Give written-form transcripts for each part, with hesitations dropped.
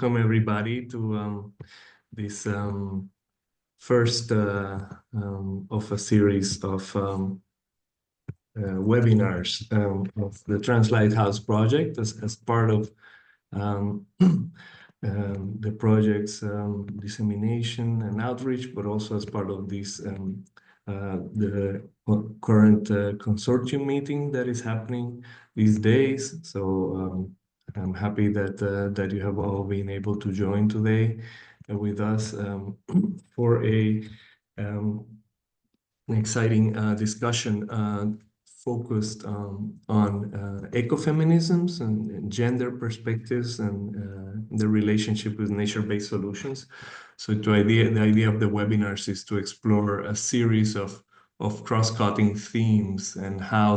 welcome everybody to this first of a series of webinars of the TRANS-lighthouses project as part of the project's dissemination and outreach, but also as part of this the current consortium meeting that is happening these days. So I'm happy that you have all been able to join today with us for an exciting discussion focused on ecofeminisms and gender perspectives and the relationship with nature-based solutions. So the idea of the webinars is to explore a series of cross-cutting themes and how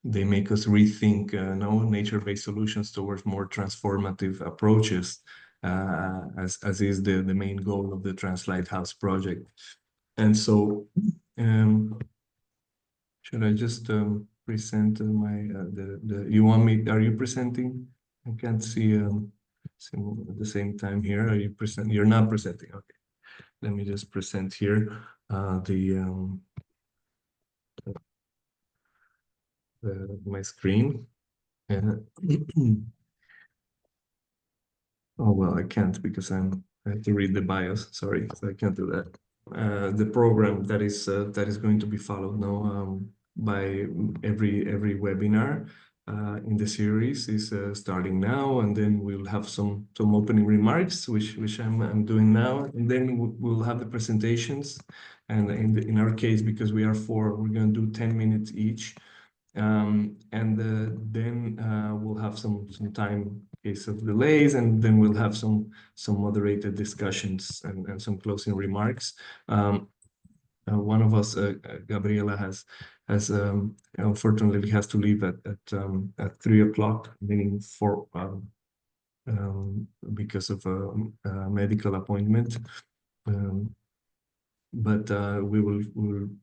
they make us rethink nature-based solutions towards more transformative approaches, as is the main goal of the TRANS-lighthouses project. And so, should I just present my you want me? Are you presenting? I can't see at the same time here. Are you present? You're not presenting. Okay. Let me just present here my screen. Oh well, I can't because I have to read the bios. Sorry, so I can't do that. The program that is going to be followed now by every webinar in the series is starting now, and then we'll have some opening remarks, which I'm doing now, and then we'll have the presentations. And in our case, because we are four, we're going to do 10 minutes each. And then we'll have some time in case of delays, and then we'll have some moderated discussions and some closing remarks. One of us, Gabriella, has unfortunately has to leave at 3 o'clock, meaning because of a medical appointment. But we will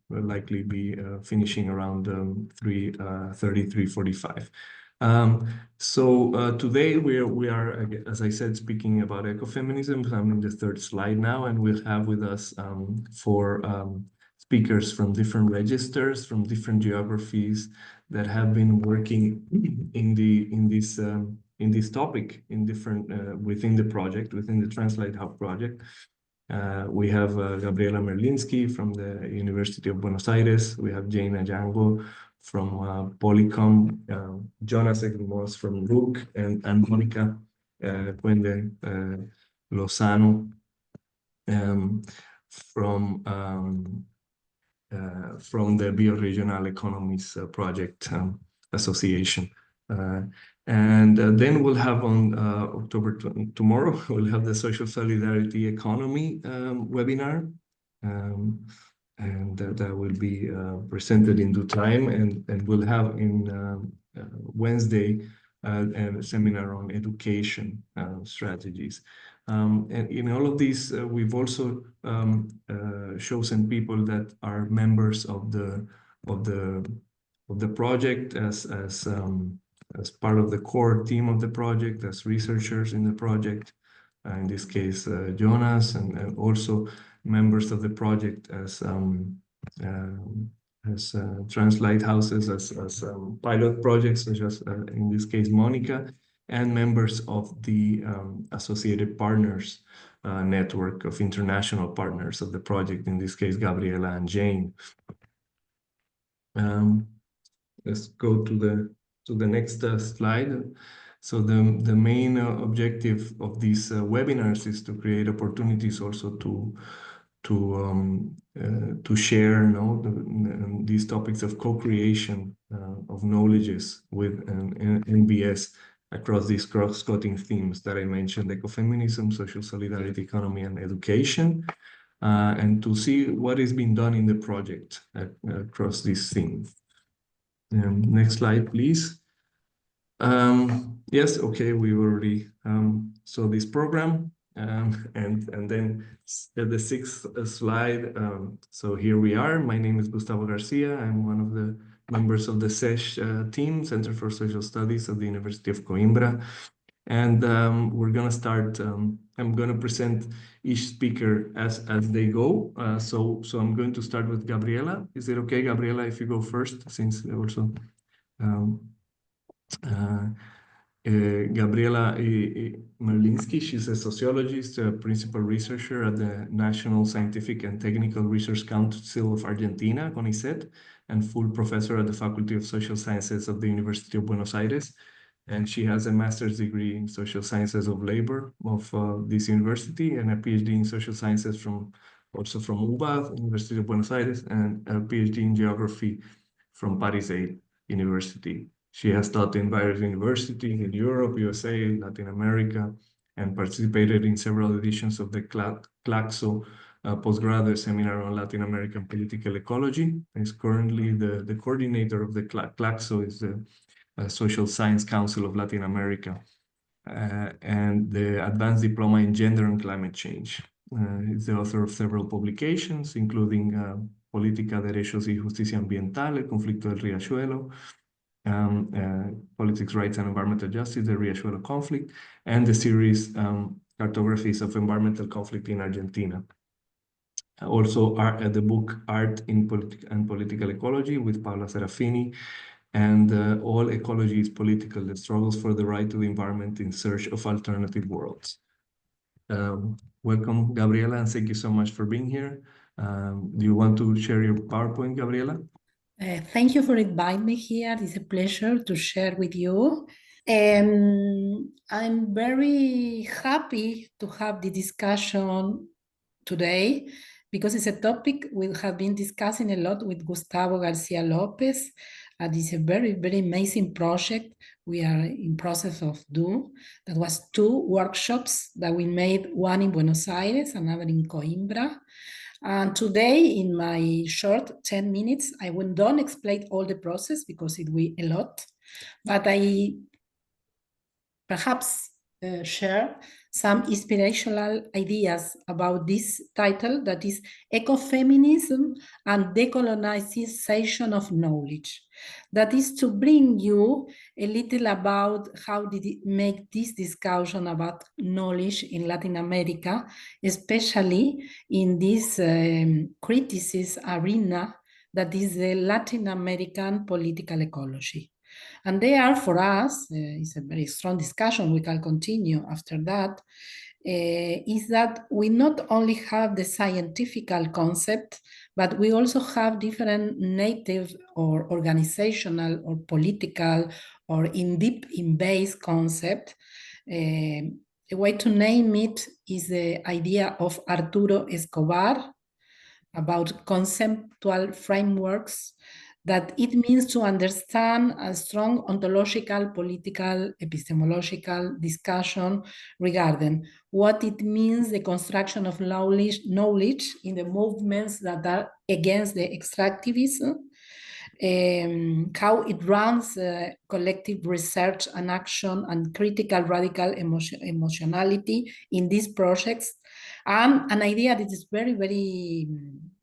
likely be finishing around 3:30, 3:45. So today we are, as I said, speaking about ecofeminism. I'm in the third slide now, and we'll have with us four speakers from different registers, from different geographies that have been working in this topic in different within the project, within the TRANS-lighthouses project. We have Gabriella Merlinsky from the University of Buenos Aires. We have Anyango from Polycom, Jonas Egmose from RUC, and Monica Cuende Lozano from the Bioregional Economias project association. And then we'll have on tomorrow, we'll have the Social Solidarity Economy webinar. And that will be presented in due time. And we'll have in Wednesday a seminar on education strategies. And in all of these, we've also chosen people that are members of the project as part of the core team of the project, as researchers in the project. In this case, Jonas, and also members of the project as TRANS-lighthouses, as pilot projects, such as in this case Monica, and members of the associated partners network of international partners of the project, in this case Gabriella and Jane. Let's go to the next slide. So the main objective of these webinars is to create opportunities also to share, these topics of co-creation of knowledges with NBS across these cross-cutting themes that I mentioned: ecofeminism, social solidarity, economy, and education, and to see what is being done in the project across these themes. Next slide, please. Yes, okay, we already saw this program, and then the sixth slide. So here we are. My name is Gustavo Garcia. I'm one of the members of the SESH team, Center for Social Studies of the University of Coimbra. And we're gonna start. I'm gonna present each speaker as they go. So I'm going to start with Gabriella. Is it okay, Gabriella, if you go first, since also um, Gabriella Merlinsky, she's a sociologist, a principal researcher at the National Scientific and Technical Research Council of Argentina, CONICET, and full professor at the Faculty of Social Sciences of the University of Buenos Aires. And she has a master's degree in social sciences of labor of this university, and a PhD in social sciences also from UBA, University of Buenos Aires, and a PhD in geography from Paris 8 University. She has taught in various universities in Europe, USA, Latin America, and participated in several editions of the CLACSO postgraduate seminar on Latin American political ecology. Is currently the coordinator of the CLACSO is the Social Science Council of Latin America, and the Advanced Diploma in Gender and Climate Change. Is the author of several publications, including Política, Derechos y Justicia Ambiental, El Conflicto del Riachuelo, Politics, Rights, and Environmental Justice, the Riachuelo Conflict, and the series Cartographies of Environmental Conflict in Argentina. Also, the book Art in and Political Ecology with Paula Serafini, and All Ecology is Political, the Struggles for the Right to the Environment in Search of Alternative Worlds. Welcome, Gabriella, and thank you so much for being here. Do you want to share your PowerPoint, Gabriella? Thank you for inviting me here. It's a pleasure to share with you. I'm very happy to have the discussion today because it's a topic we have been discussing a lot with Gustavo Garcia Lopez. It's a very, very amazing project we are in process of doing. That was 2 workshops that we made, one in Buenos Aires, another in Coimbra. And today, in my short 10 minutes, I don't explain all the process because it will be a lot, but I perhaps share some inspirational ideas about this title, that is Ecofeminism and Decolonization of Knowledge. That is to bring you a little about how did it make this discussion about knowledge in Latin America, especially in this criticism arena that is the Latin American political ecology. And they are, for us, it's a very strong discussion, we can continue after that, is that we not only have the scientific concept, but we also have different native or organizational or political or in base concept. A way to name it is the idea of Arturo Escobar about conceptual frameworks, that it means to understand a strong ontological, political, epistemological discussion regarding what it means, the construction of knowledge in the movements that are against the extractivism, how it runs collective research and action and critical radical emotionality in these projects, and an idea that is very, very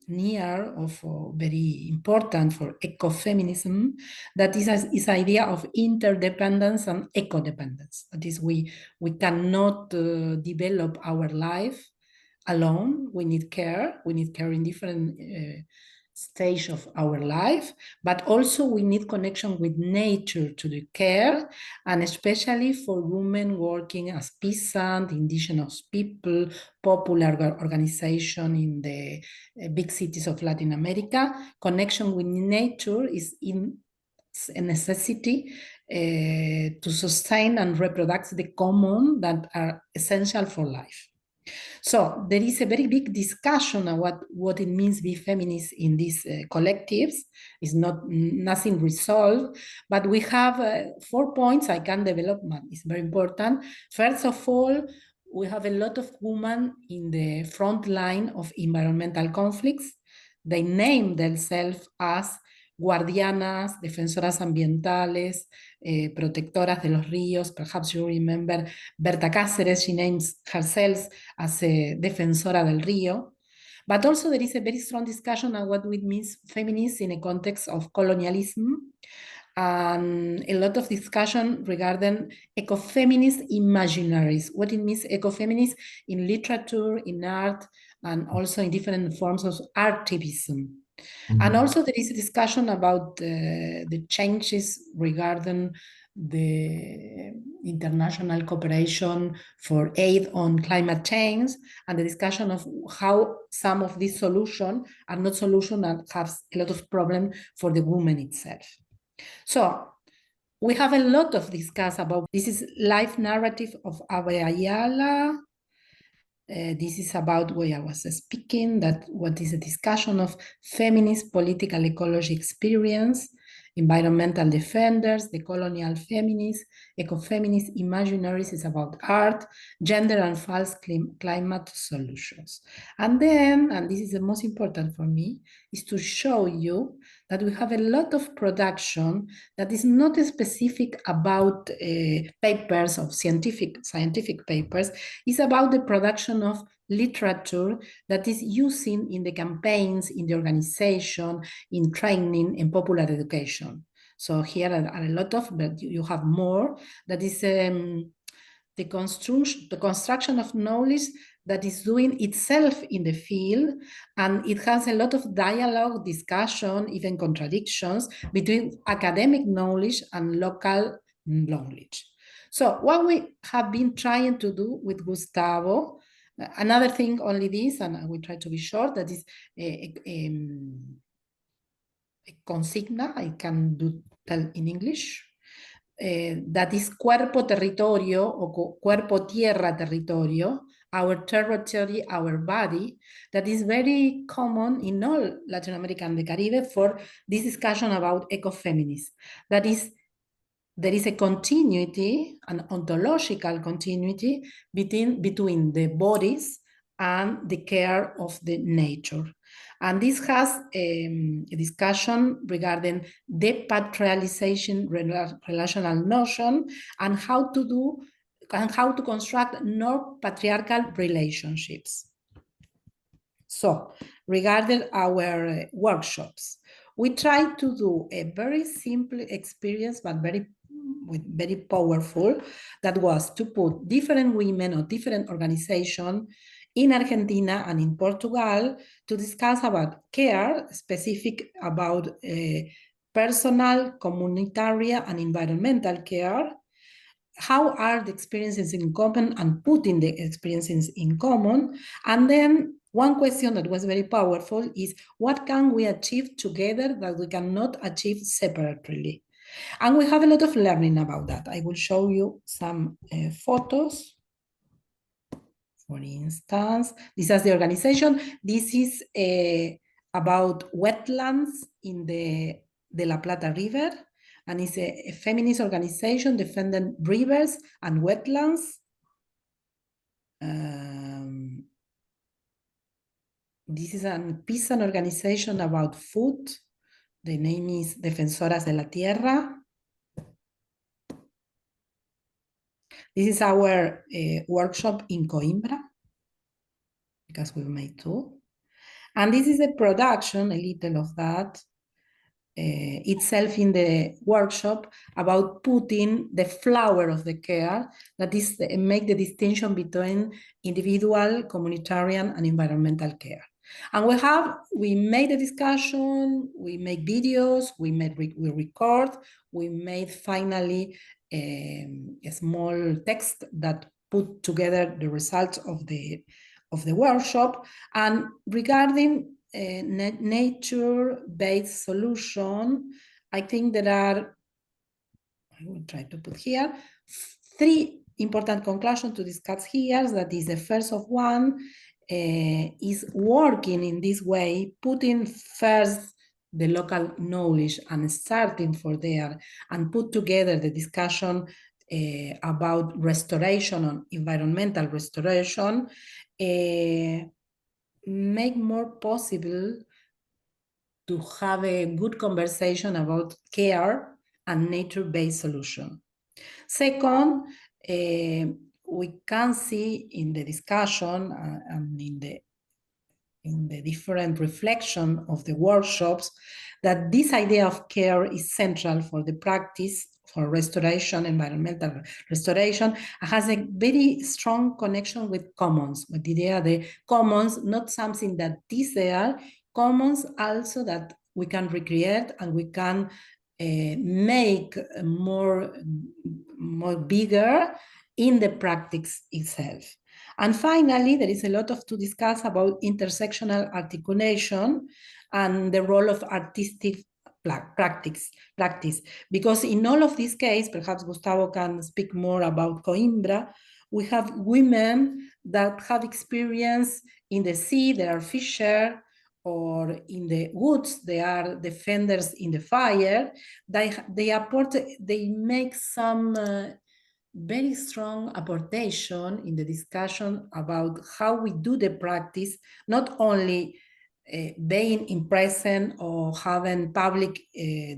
near of very important for ecofeminism, that is this idea of interdependence and eco-dependence. That is, we cannot develop our life alone. We need care in different stage of our life, but also we need connection with nature to the care, and especially for women working as peasant, indigenous people, popular organization in the big cities of Latin America. Connection with nature is a necessity to sustain and reproduce the common that are essential for life. So there is a very big discussion on what it means to be feminist in these collectives. It's nothing resolved, but we have 4 points I can develop. It's very important. First of all, we have a lot of women in the front line of environmental conflicts. They name themselves as guardianas, defensoras ambientales, protectoras de los ríos. Perhaps you remember Berta Cáceres, she names herself as a defensora del río. But also there is a very strong discussion on what it means feminist in a context of colonialism and a lot of discussion regarding ecofeminist imaginaries, what it means ecofeminist in literature, in art, and also in different forms of activism. And also there is a discussion about the changes regarding the international cooperation for aid on climate change, and the discussion of how some of these solutions are not solutions and have a lot of problem for the woman itself. So we have a lot of discuss about this is life narrative of Ayala. This is about where I was speaking, that what is a discussion of feminist political ecology experience, environmental defenders, the colonial feminists, ecofeminist imaginaries is about art, gender and false climate solutions. And then, and this is the most important for me, is to show you that we have a lot of production that is not specific about papers of scientific papers. It's about the production of literature that is using in the campaigns, in the organization, in training, in popular education. So here are a lot of, but you have more. That is the construction of knowledge that is doing itself in the field, and it has a lot of dialogue, discussion, even contradictions between academic knowledge and local knowledge. So what we have been trying to do with Gustavo, another thing only this, and we try to be short, that is a consigna, I can tell in English, that is cuerpo territorio o cuerpo tierra territorio, our territory, our body, that is very common in all Latin America and the Caribbean for this discussion about ecofeminism. That is, there is a continuity, an ontological continuity between the bodies and the care of the nature. And this has a discussion regarding depatrialization relational notion and how to do and how to construct non-patriarchal relationships. So, regarding our workshops, we try to do a very simple experience, but very powerful, that was to put different women or different organizations in Argentina and in Portugal to discuss about care, specific about personal, communitarian, and environmental care. How are the experiences in common and putting the experiences in common? And then one question that was very powerful is, what can we achieve together that we cannot achieve separately? And we have a lot of learning about that. I will show you some photos. For instance, this is the organization. This is about wetlands in the De La Plata River, and it's a feminist organization defending rivers and wetlands. This is a peasant organization about food. The name is Defensoras de la Tierra. This is our workshop in Coimbra, because we made two. And this is a production, a little of that, itself in the workshop, about putting the flower of the care, that is, make the distinction between individual, communitarian, and environmental care. And we made a discussion, we make videos, we record, we made finally a small text that put together the results of the workshop. And regarding nature-based solution, I think there are, I will try to put here, 3 important conclusions to discuss here. That is, the first of one is working in this way, putting first the local knowledge and starting for there, and put together the discussion about restoration and environmental restoration, make more possible to have a good conversation about care and nature-based solution. Second, we can see in the discussion and in the in the different reflection of the workshops, that this idea of care is central for the practice for restoration, environmental restoration, has a very strong connection with commons, with the idea of the commons, not something that is there, commons also that we can recreate and we can make more bigger in the practice itself. And finally, there is a lot to discuss about intersectional articulation and the role of artistic practice, because in all of these cases, perhaps Gustavo can speak more about Coimbra, we have women that have experience in the sea, they are fisher, or in the woods, they are defenders in the fire. They make some very strong apportation in the discussion about how we do the practice, not only being in present or having public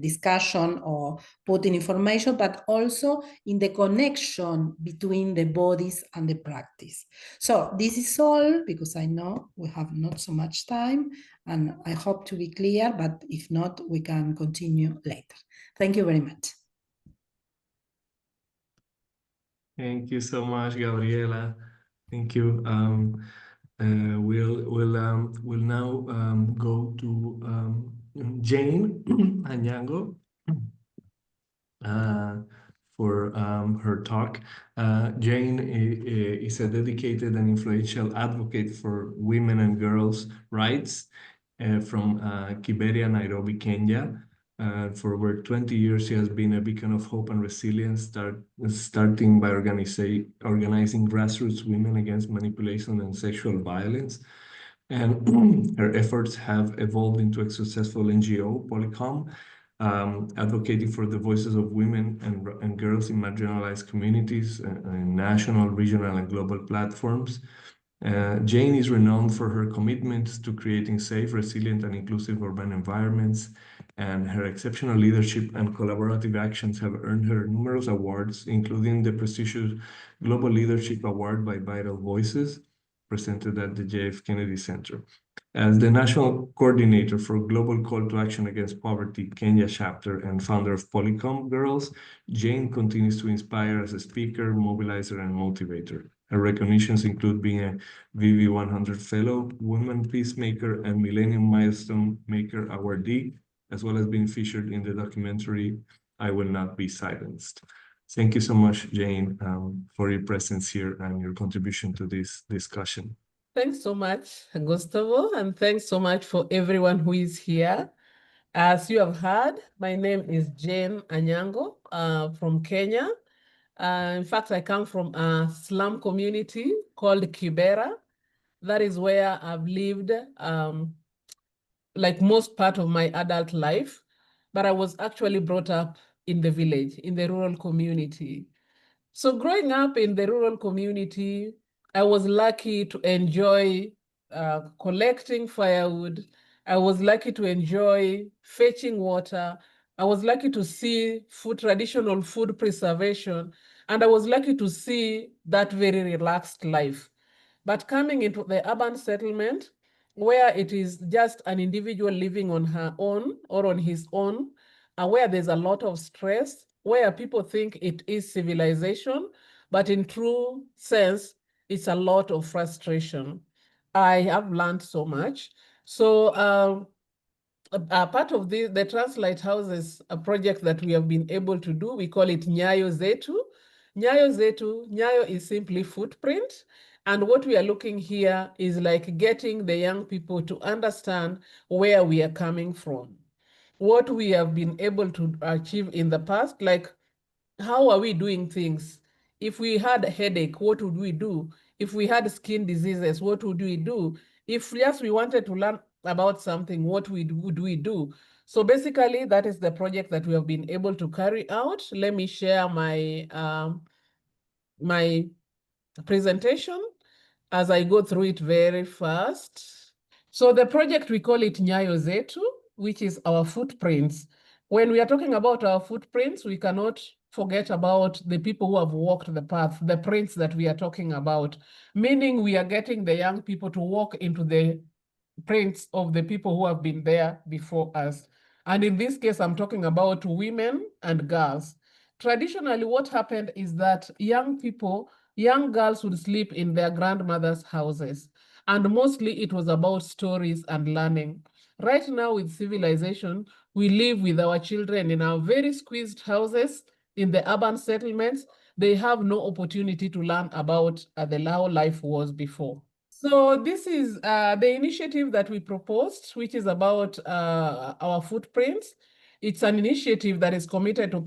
discussion or putting information, but also in the connection between the bodies and the practice. So this is all, because I know we have not so much time, and I hope to be clear, but if not, we can continue later. Thank you very much. Thank you so much, Gabriela. Thank you. We'll now go to Jane Anyango for her talk. Jane is a dedicated and influential advocate for women and girls' rights from Kiberia, Nairobi, Kenya. For over 20 years, she has been a beacon of hope and resilience, starting by organizing grassroots women against manipulation and sexual violence. And her efforts have evolved into a successful NGO, Polycom, advocating for the voices of women and girls in marginalized communities in national, regional, and global platforms. Jane is renowned for her commitment to creating safe, resilient, and inclusive urban environments, and her exceptional leadership and collaborative actions have earned her numerous awards, including the prestigious Global Leadership Award by Vital Voices, presented at the JF Kennedy Center. As the National Coordinator for Global Call to Action Against Poverty, Kenya chapter, and founder of Polycom Girls, Jane continues to inspire as a speaker, mobilizer, and motivator. Her recognitions include being a VV 100 Fellow, Woman Peacemaker, and Millennium Milestone Maker awardee, as well as being featured in the documentary I Will Not Be Silenced. Thank you so much, Jane, for your presence here and your contribution to this discussion. Thanks so much, Gustavo, and thanks so much for everyone who is here. As you have heard, my name is Jane Anyango from Kenya. In fact, I come from a slum community called Kibera. That is where I've lived like most part of my adult life, but I was actually brought up in the village, in the rural community. So growing up in the rural community, I was lucky to enjoy collecting firewood. I was lucky to enjoy fetching water. I was lucky to see traditional food preservation, and I was lucky to see that very relaxed life. But coming into the urban settlement, where it is just an individual living on her own or on his own, where there's a lot of stress, where people think it is civilization, but in true sense, it's a lot of frustration. I have learned so much. So part of the TRANS-lighthouses, a project that we have been able to do, we call it Nyayo Zetu. Nyayo is simply footprint. And what we are looking here is like getting the young people to understand where we are coming from, what we have been able to achieve in the past, like how are we doing things? If we had a headache, what would we do? If we had skin diseases, what would we do? If yes, we wanted to learn about something, what would we do? So basically, that is the project that we have been able to carry out. Let me share my, my presentation as I go through it very fast. So the project, we call it Nyayo Zetu, which is our footprints. When we are talking about our footprints, we cannot forget about the people who have walked the path, the prints that we are talking about, meaning we are getting the young people to walk into the footprints of the people who have been there before us. And in this case, I'm talking about women and girls. Traditionally, what happened is that young girls would sleep in their grandmother's houses. And mostly it was about stories and learning. Right now with civilization, we live with our children in our very squeezed houses in the urban settlements. They have no opportunity to learn about how life was before. So this is the initiative that we proposed, which is about our footprints. It's an initiative that is committed to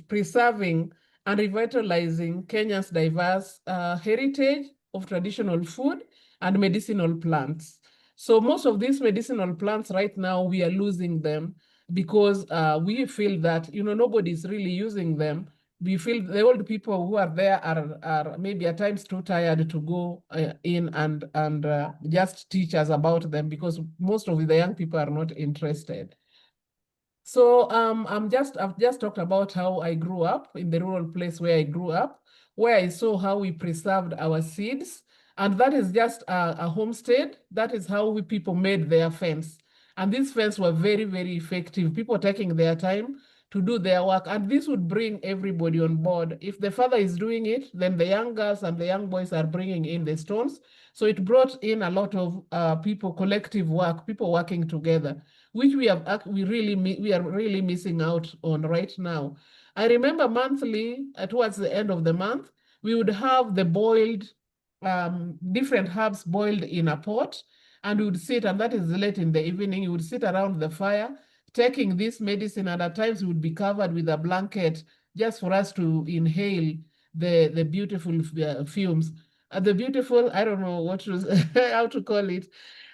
preserving and revitalizing Kenya's diverse heritage of traditional food and medicinal plants. So most of these medicinal plants right now, we are losing them because we feel that, nobody's really using them. We feel the old people who are there are maybe at times too tired to go in and just teach us about them, because most of the young people are not interested. So I've just talked about how I grew up in the rural place where I grew up, where I saw how we preserved our seeds. And that is just a homestead. That is how people made their fence. And these fences were very, very effective. People taking their time to do their work. And this would bring everybody on board. If the father is doing it, then the young girls and the young boys are bringing in the stones. So it brought in a lot of people, collective work, people working together, which we are really missing out on right now. I remember monthly, towards the end of the month, we would have the boiled, different herbs boiled in a pot, and we would sit, and that is late in the evening, you would sit around the fire, taking this medicine, and at times we would be covered with a blanket just for us to inhale the beautiful fumes. The beautiful, I don't know what how to call it,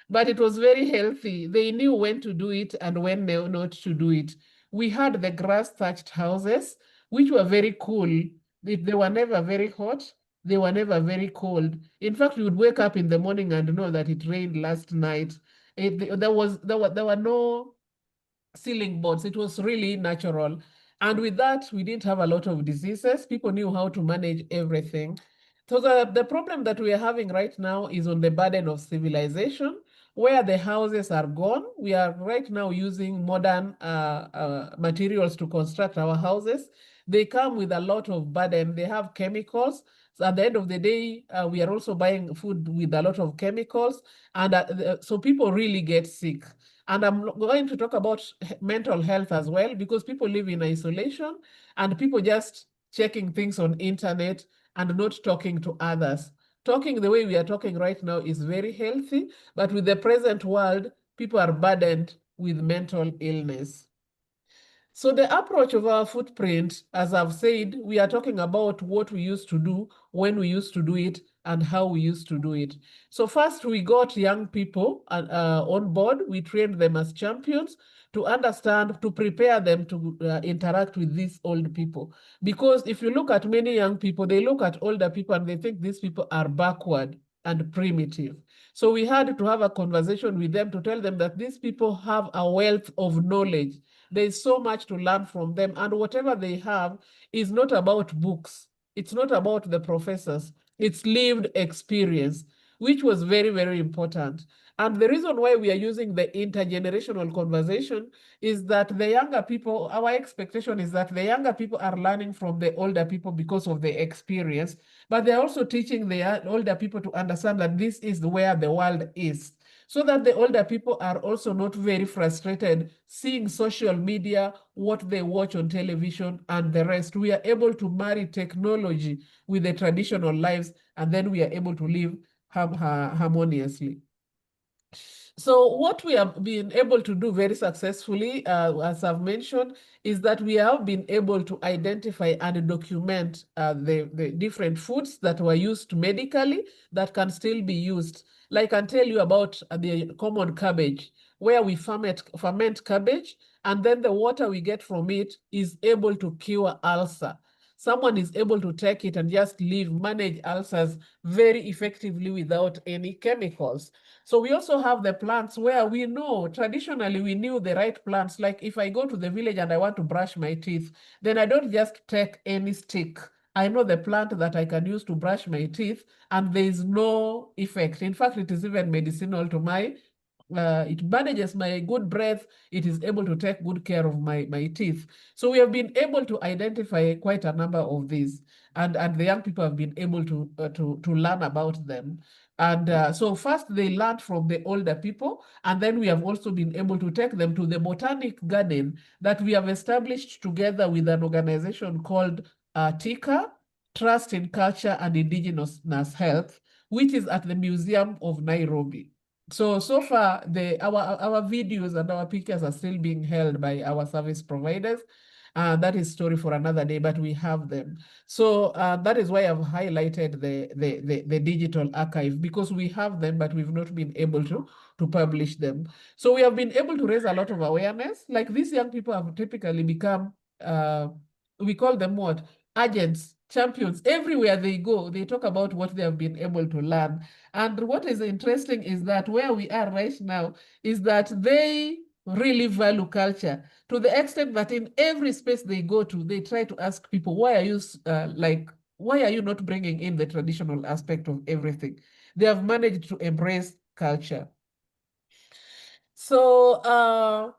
but it was very healthy. They knew when to do it and when not to do it. We had the grass thatched houses, which were very cool. They were never very hot. They were never very cold. In fact, we would wake up in the morning and know that it rained last night. There were no ceiling boards. It was really natural. And with that, we didn't have a lot of diseases. People knew how to manage everything. So the problem that we are having right now is on the burden of civilization, where the houses are gone. We are right now using modern materials to construct our houses. They come with a lot of burden. They have chemicals. So at the end of the day, we are also buying food with a lot of chemicals. And so people really get sick. And I'm going to talk about mental health as well, because people live in isolation and people just checking things on internet and not talking to others. Talking the way we are talking right now is very healthy, but with the present world, people are burdened with mental illness. So the approach of our footprint, as I've said, we are talking about what we used to do, when we used to do it, and how we used to do it. So first, we got young people on board. We trained them as champions to understand, to prepare them to interact with these old people. Because if you look at many young people, they look at older people and they think these people are backward and primitive. So we had to have a conversation with them to tell them that these people have a wealth of knowledge. There's so much to learn from them. And whatever they have is not about books. It's not about the professors. It's lived experience, which was very, very important. And the reason why we are using the intergenerational conversation is that the younger people, our expectation is that the younger people are learning from the older people because of the experience, but they're also teaching the older people to understand that this is where the world is, so that the older people are also not very frustrated seeing social media, what they watch on television, and the rest. We are able to marry technology with the traditional lives, and then we are able to live harmoniously. So what we have been able to do very successfully, as I've mentioned, is that we have been able to identify and document the different foods that were used medically that can still be used. Like I can tell you about the common cabbage, where we ferment cabbage, and then the water we get from it is able to cure ulcer. Someone is able to take it and just manage ulcers very effectively without any chemicals. So we also have the plants where we know, traditionally we knew the right plants. Like if I go to the village and I want to brush my teeth, then I don't just take any stick. I know the plant that I can use to brush my teeth, and there is no effect. In fact, it is even medicinal to my it manages my good breath, it is able to take good care of my teeth. So we have been able to identify quite a number of these, and the young people have been able to learn about them. And so first they learned from the older people, and then we have also been able to take them to the botanic garden that we have established together with an organization called TICA, Trust in Culture and Indigenous Health, which is at the Museum of Nairobi. So far, our videos and our pictures are still being held by our service providers. That is story for another day, but we have them. So that is why I've highlighted the digital archive, because we have them, but we've not been able to publish them. So we have been able to raise a lot of awareness. Like, these young people have typically become, we call them what? Agents, champions. Everywhere they go, they talk about what they have been able to learn. And what is interesting is that where we are right now is that they really value culture, to the extent that in every space they go to, they try to ask people, why are you not bringing in the traditional aspect of everything? They have managed to embrace culture. So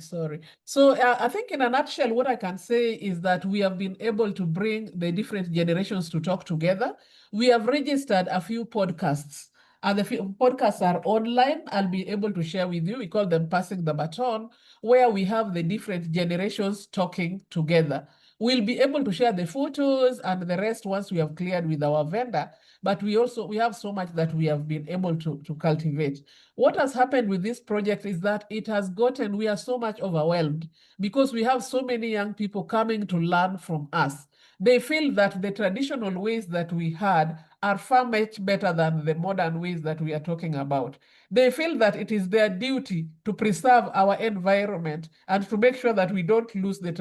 sorry. So I think in a nutshell, what I can say is that we have been able to bring the different generations to talk together. We have registered a few podcasts, and the few podcasts are online. I'll be able to share with you. We call them Passing the Baton, where we have the different generations talking together. We'll be able to share the photos and the rest once we have cleared with our vendor. But we have so much that we have been able to cultivate. What has happened with this project is that we are so much overwhelmed because we have so many young people coming to learn from us. They feel that the traditional ways that we had are far much better than the modern ways that we are talking about. They feel that it is their duty to preserve our environment and to make sure that we don't lose the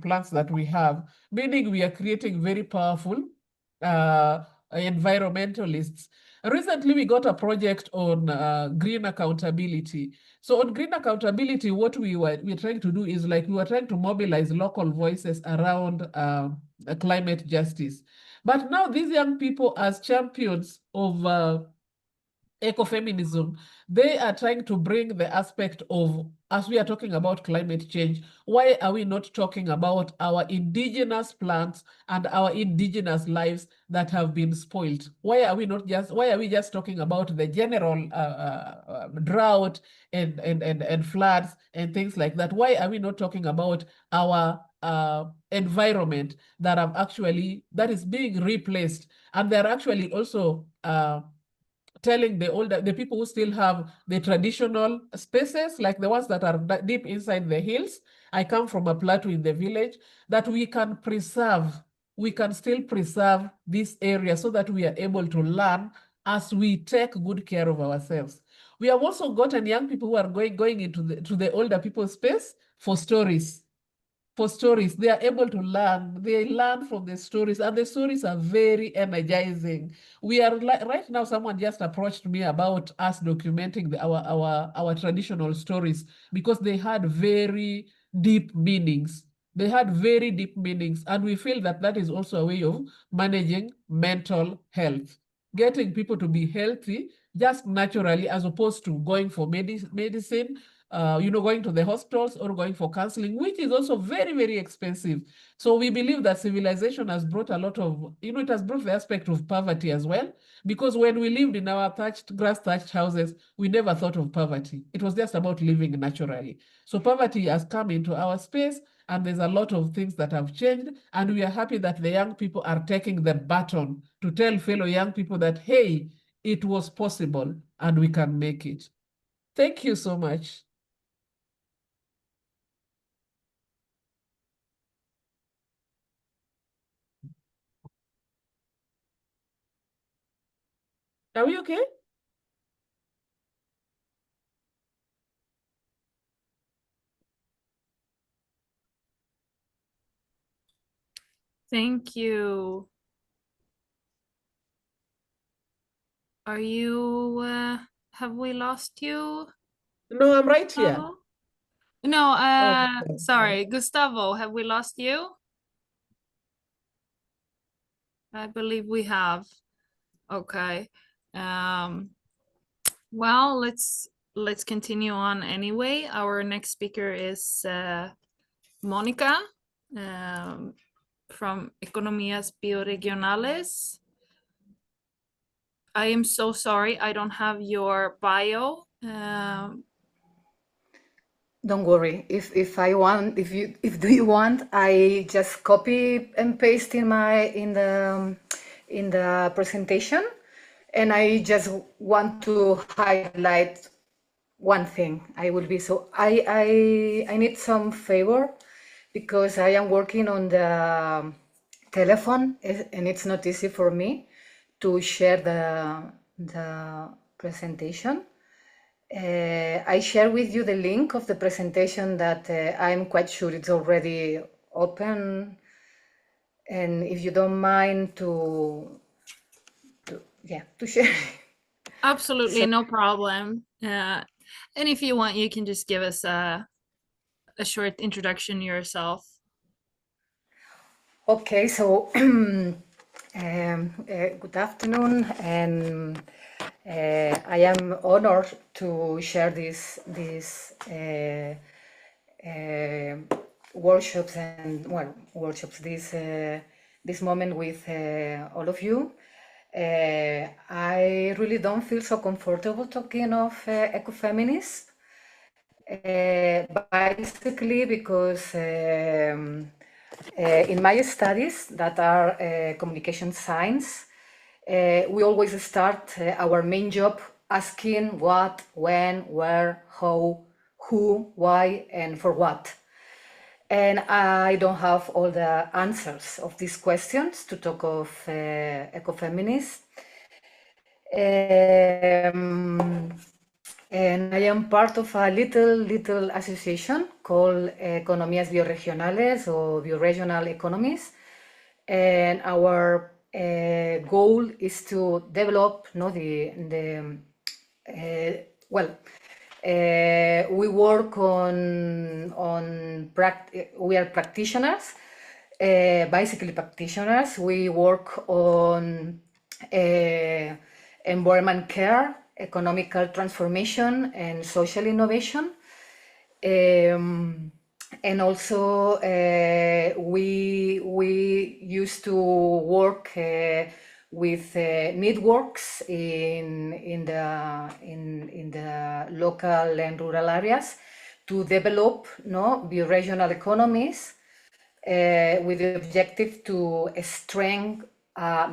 plants that we have, meaning we are creating very powerful environmentalists. Recently, we got a project on green accountability. So on green accountability, what we're trying to do is, like, we were trying to mobilize local voices around climate justice. But now these young people, as champions of ecofeminism, they are trying to bring the aspect of, as we are talking about climate change, why are we not talking about our indigenous plants and our indigenous lives that have been spoiled? Why are we just talking about the general drought and floods and things like that? Why are we not talking about our environment that is being replaced? And they're actually also telling the people who still have the traditional spaces, like the ones that are deep inside the hills. I come from a plateau in the village, that we can still preserve this area so that we are able to learn as we take good care of ourselves. We have also gotten young people who are going into the older people's space for stories. They are able to learn. They learn from the stories, and the stories are very energizing. We are right now, someone just approached me about us documenting our traditional stories, because they had very deep meanings. And we feel that that is also a way of managing mental health, getting people to be healthy just naturally, as opposed to going for medicine, going to the hospitals or going for counseling, which is also very, very expensive. So we believe that civilization has brought a lot of, it has brought the aspect of poverty as well, because when we lived in our grass thatched houses, we never thought of poverty. It was just about living naturally. So poverty has come into our space, and there's a lot of things that have changed, and we are happy that the young people are taking the baton to tell fellow young people that, hey, it was possible and we can make it. Thank you so much. Are we okay? Thank you. Are you, have we lost you? No, I'm right here. Gustavo? No, Okay. sorry, Gustavo, have we lost you? I believe we have. Okay. Well, let's continue on anyway. Our next speaker is Monica from Economias Bioregionales. I am so sorry, I don't have your bio. Don't worry. If do you want, I just copy and paste in the presentation, and I just want to highlight one thing. I need some favor because I am working on the telephone and it's not easy for me to share the presentation. I share with you the link of the presentation that I'm quite sure it's already open, and if you don't mind to share. Absolutely, no problem. And if you want, you can just give us a short introduction yourself. Okay, so good afternoon, and I am honored to share these workshops this moment with all of you. I really don't feel so comfortable talking of ecofeminism, basically because in my studies that are communication science, we always start our main job asking what, when, where, how, who, why, and for what. And I don't have all the answers of these questions to talk of ecofeminism. And I am part of a little association called Economias Bioregionales or Bioregional Economies. And our goal is to develop we work we are practitioners, basically practitioners. We work on environment care, economical transformation, and social innovation. And also we used to work with networks in the local and rural areas to develop bioregional economies with the objective to strengthen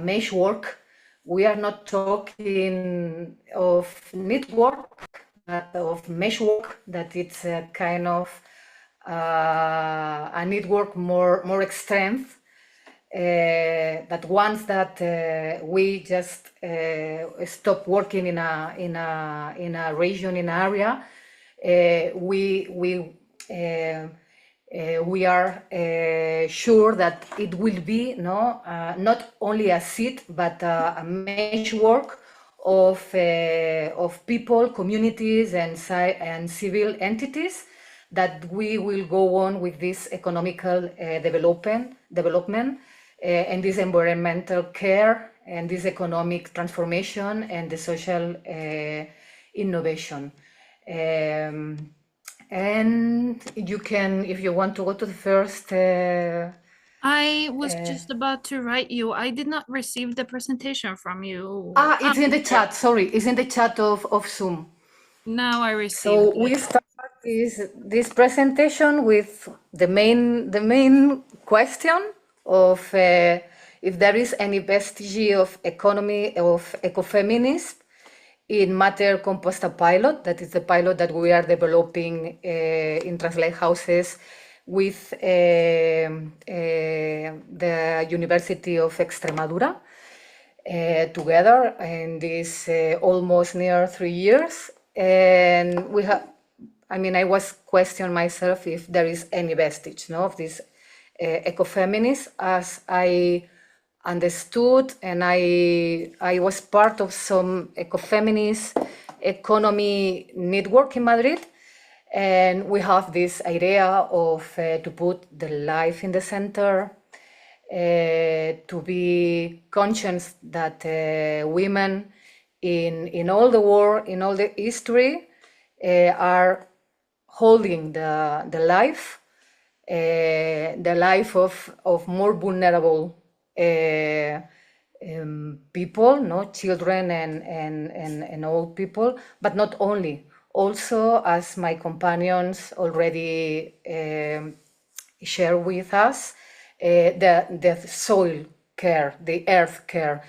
meshwork. We are not talking of network, but of meshwork, that it's a kind of a network more extreme. That once that we just stop working in a region, in an area, we are sure that it will be not only a seat but a meshwork of people, communities, and civil entities, that we will go on with this economical development and this environmental care and this economic transformation and the social innovation. And you can, if you want to go to the first. I was just about to write you. I did not receive the presentation from you. It's in the chat. Sorry, it's in the chat of Zoom. Now I received. So we start this presentation with the main question of if there is any vestige of ecofeminism in Matter Composta pilot. That is the pilot that we are developing in TRANS-lighthouses with the University of Extremadura together in this almost near 3 years. And we have, I was questioning myself if there is any vestige of this ecofeminism, as I understood, and I was part of some ecofeminist economy network in Madrid, and we have this idea of to put the life in the center, to be conscious that women in all the world, in all the history, are holding the life of more vulnerable people, no, children and old people, but not only. Also, as my companions already share with us, the soil care, the earth care.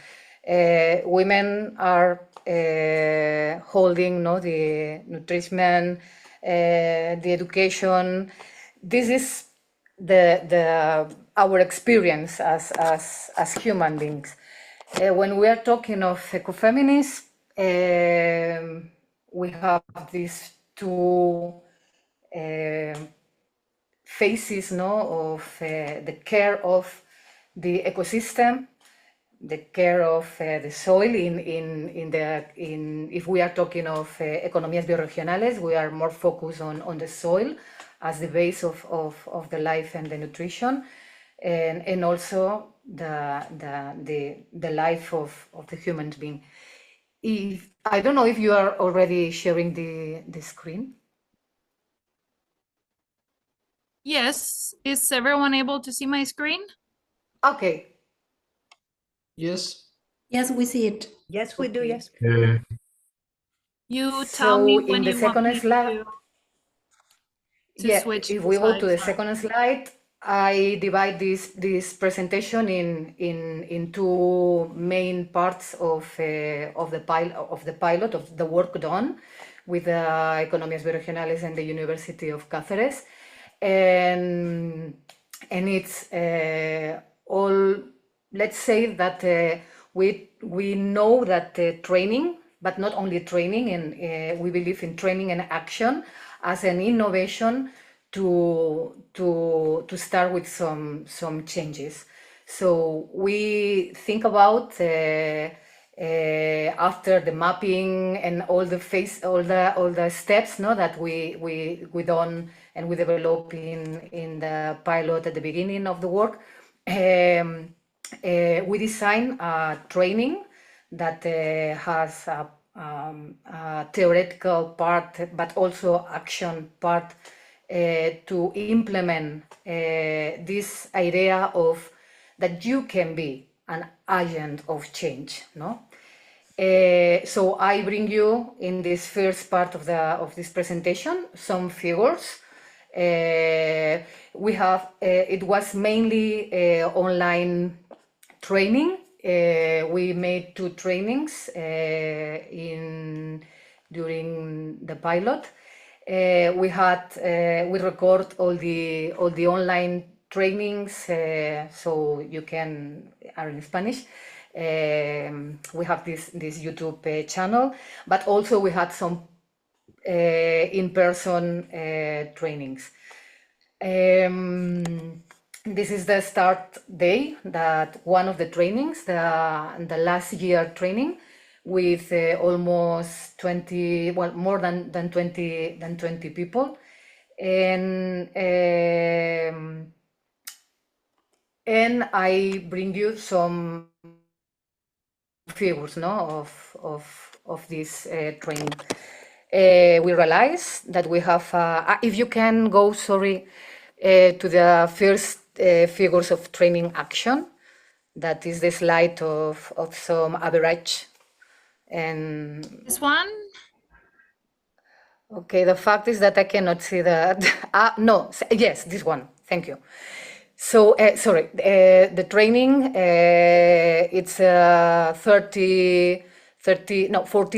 Women are holding, no, the nutrition, the education. This is our experience as human beings. When we are talking of ecofeminism, we have these two phases, no, of the care of the ecosystem, the care of the soil. If we are talking of Economias Bioregionales, we are more focused on the soil as the base of the life and the nutrition, and also the life of the human being. I don't know if you are already sharing the screen. Yes. Is everyone able to see my screen? Okay. Yes. Yes, we see it. Yes, we do. Okay. Yes. You tell me when in the you want me second slide, switch if the we go to slides. the second slide, I divide this presentation in two main parts of the pilot of the work done with the Economias Bioregionales and the University of Cáceres, and it's all. Let's say that we know that training, but not only training, and we believe in training and action as an innovation to start with some changes. So we think about after the mapping and all the steps, no, that we done and we develop in the pilot at the beginning of the work. We design a training that has a theoretical part, but also action part to implement this idea of that you can be an agent of change, no? So I bring you in this first part of this presentation some figures. We have it was mainly online training. We made 2 trainings during the pilot. We record all the online trainings, so you are in Spanish. We have this YouTube channel, but also we had some in-person trainings. This is the start day, that one of the trainings, the last year training, with almost 20, well, more than 20 people, and I bring you some figures, no, of this training. We realize that we have, if you can go, sorry, to the first figures of training action, that is the slide of some average. And This one? okay, the fact is that I cannot see that. No, yes, this one. Thank you. So, sorry, the training, it's 40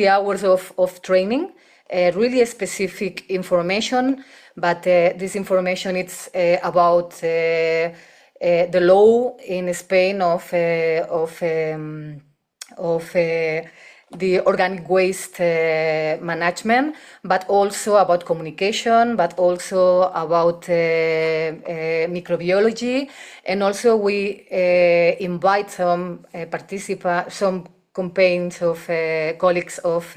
hours of training, really specific information, but this information, it's about the law in Spain of the organic waste management, but also about communication, but also about microbiology. And also we invite some participants, some campaigns of colleagues of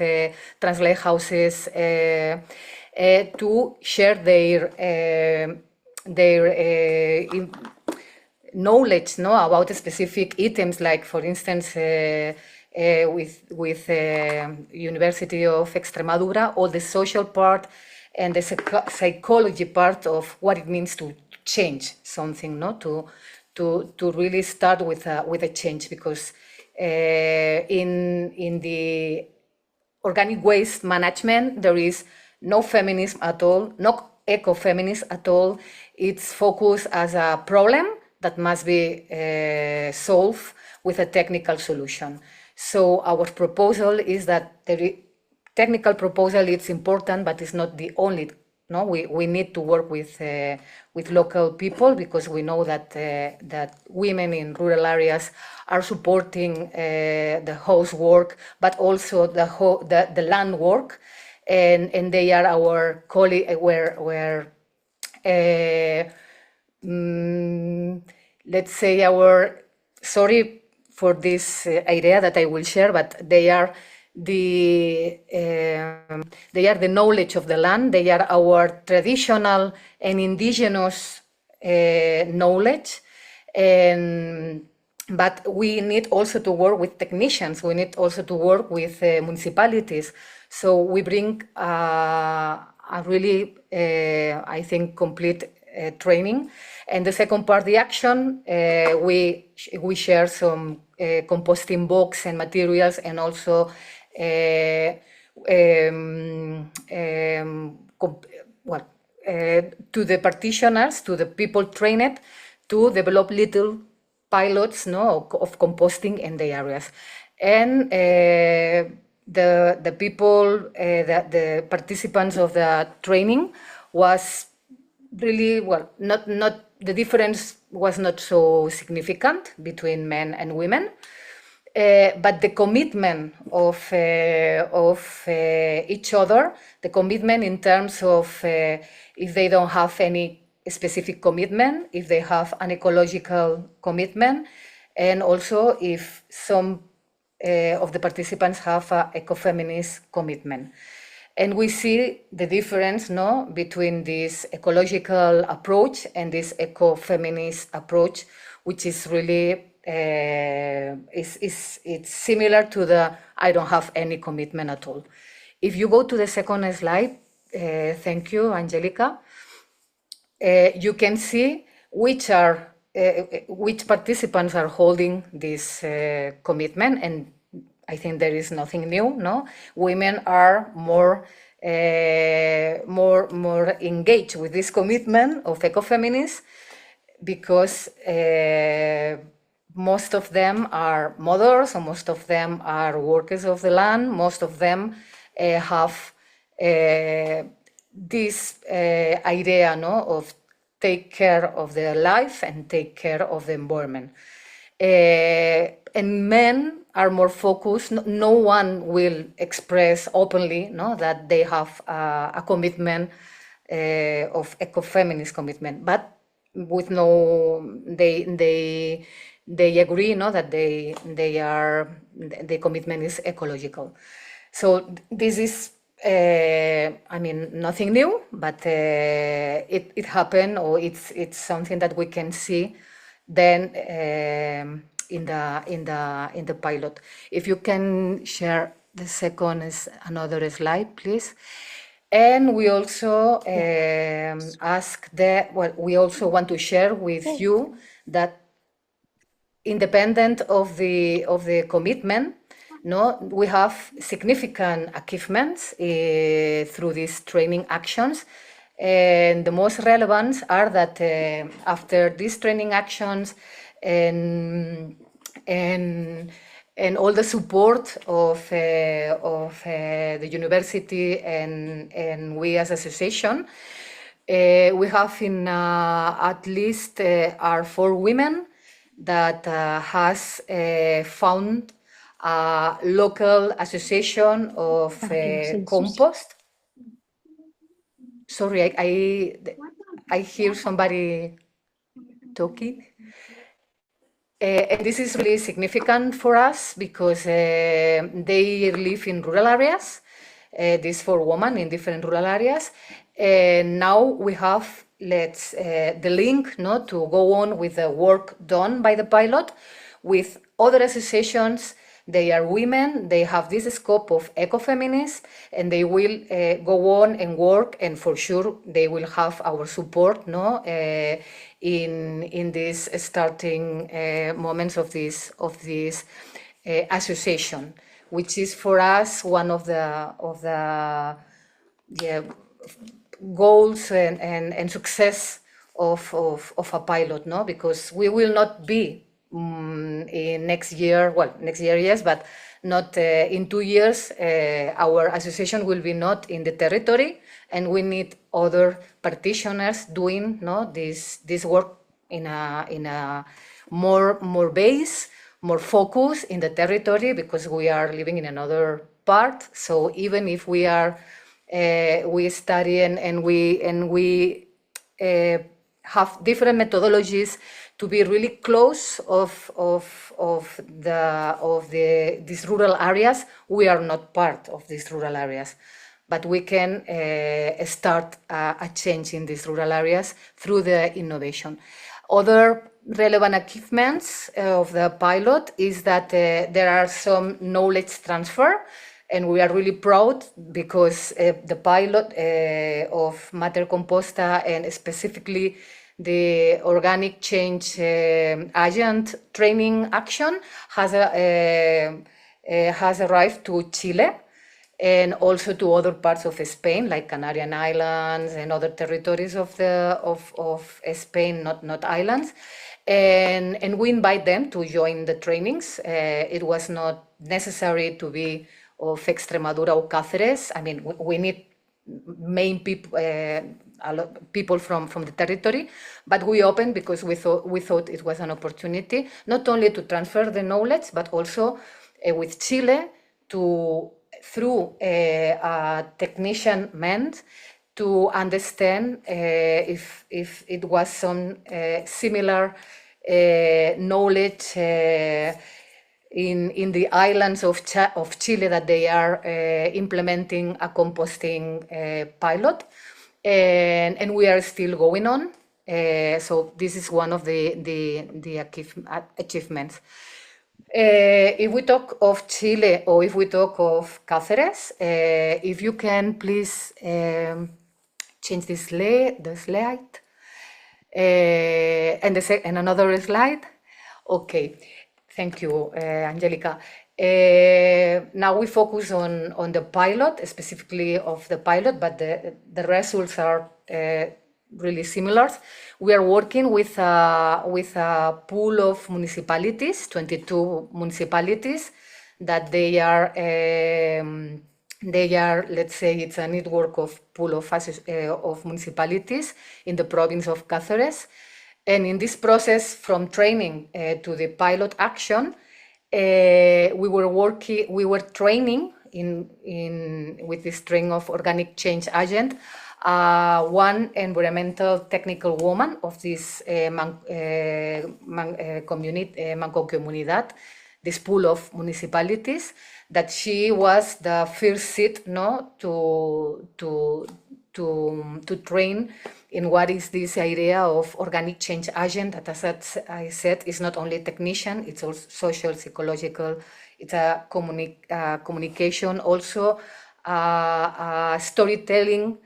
TRANS-lighthouses to share their knowledge, no, about specific items, like, for instance, with University of Extremadura, all the social part and the psychology part of what it means to change something, no? To really start with a change, because in the organic waste management, there is no feminism at all, no ecofeminism at all. It's focused as a problem that must be solved with a technical solution. So our proposal is that the technical proposal is important, but it's not the only. No, we need to work with local people, because we know that that women in rural areas are supporting the housework, but also the land work, and they are our colleague. Let's say our, sorry for this idea that I will share, but they are the knowledge of the land. They are our traditional and indigenous knowledge, but we need also to work with technicians. We need also to work with municipalities. So we bring a really, I think, complete training. And the second part, the action, we share some composting box and materials, and also to the practitioners, to the people trained to develop little pilots, no, of composting in the areas. And the people, the participants of the training was really, well, not the difference was not so significant between men and women. But the commitment of each other, the commitment in terms of if they don't have any specific commitment, if they have an ecological commitment, and also if some of the participants have an ecofeminist commitment. And we see the difference, no, between this ecological approach and this ecofeminist approach, which is really it's similar to the I don't have any commitment at all. If you go to the second slide, thank you, Angelica. You can see which participants are holding this commitment, and I think there is nothing new. No, women are more engaged with this commitment of ecofeminism, because most of them are mothers, or most of them are workers of the land. Most of them have this idea, no, of take care of their life and take care of the environment. And men are more focused. No one will express openly, no, that they have a commitment of ecofeminist commitment, but with no, they agree, no, that the commitment is ecological. So this is, I mean, nothing new, but it happened, or it's something that we can see then in the pilot. If you can share the second is another slide, please. And we also we also want to share with you that independent of the commitment, no, we have significant achievements through these training actions. And the most relevant are that after these training actions and all the support of the university and we as association, we have in at least are 4 women that has found a local association of compost. Sorry, I hear somebody talking. And this is really significant for us, because they live in rural areas, these 4 women in different rural areas. And now we have the link, no, to go on with the work done by the pilot with other associations They are women, they have this scope of ecofeminism, and they will go on and work, and for sure they will have our support, no, in these starting moments of this association, which is for us one of the goals and success of a pilot, no, because we will not be in next year, yes, but not in 2 years. Our association will be not in the territory, and we need other practitioners doing, no, this work in a more base, more focus in the territory, because we are living in another part. So even if we are we study and we have different methodologies to be really close of these rural areas, we are not part of these rural areas, but we can start a change in these rural areas through the innovation. Other relevant achievements of the pilot is that there are some knowledge transfer, and we are really proud because the pilot of Mater Composta, and specifically the organic change agent training action, has arrived to Chile and also to other parts of Spain, like Canarian Islands and other territories of Spain, not islands. And we invite them to join the trainings. It was not necessary to be of Extremadura or Cáceres. I mean, we need main people, people from the territory, but we opened because we thought it was an opportunity not only to transfer the knowledge, but also with Chile through a technician meant to understand if it was some similar knowledge in the islands of Chile that they are implementing a composting pilot, and we are still going on. So this is one of the achievements. If we talk of Chile or if we talk of Cáceres, if you can please change the slide and another slide. Okay. Thank you, Angelica. Now we focus on the pilot, specifically of the pilot, but the results are really similar. We are working with a pool of municipalities, 22 municipalities, that they are, let's say, it's a network of pool of municipalities in the province of Cáceres. And in this process, from training to the pilot action, we were training with this training of organic change agent, one environmental technical woman of this Mancomunidad, this pool of municipalities, that she was the first seat, no, to train in what is this idea of organic change agent that, as I said, is not only technician, it's also social, psychological, it's a communication, also storytelling,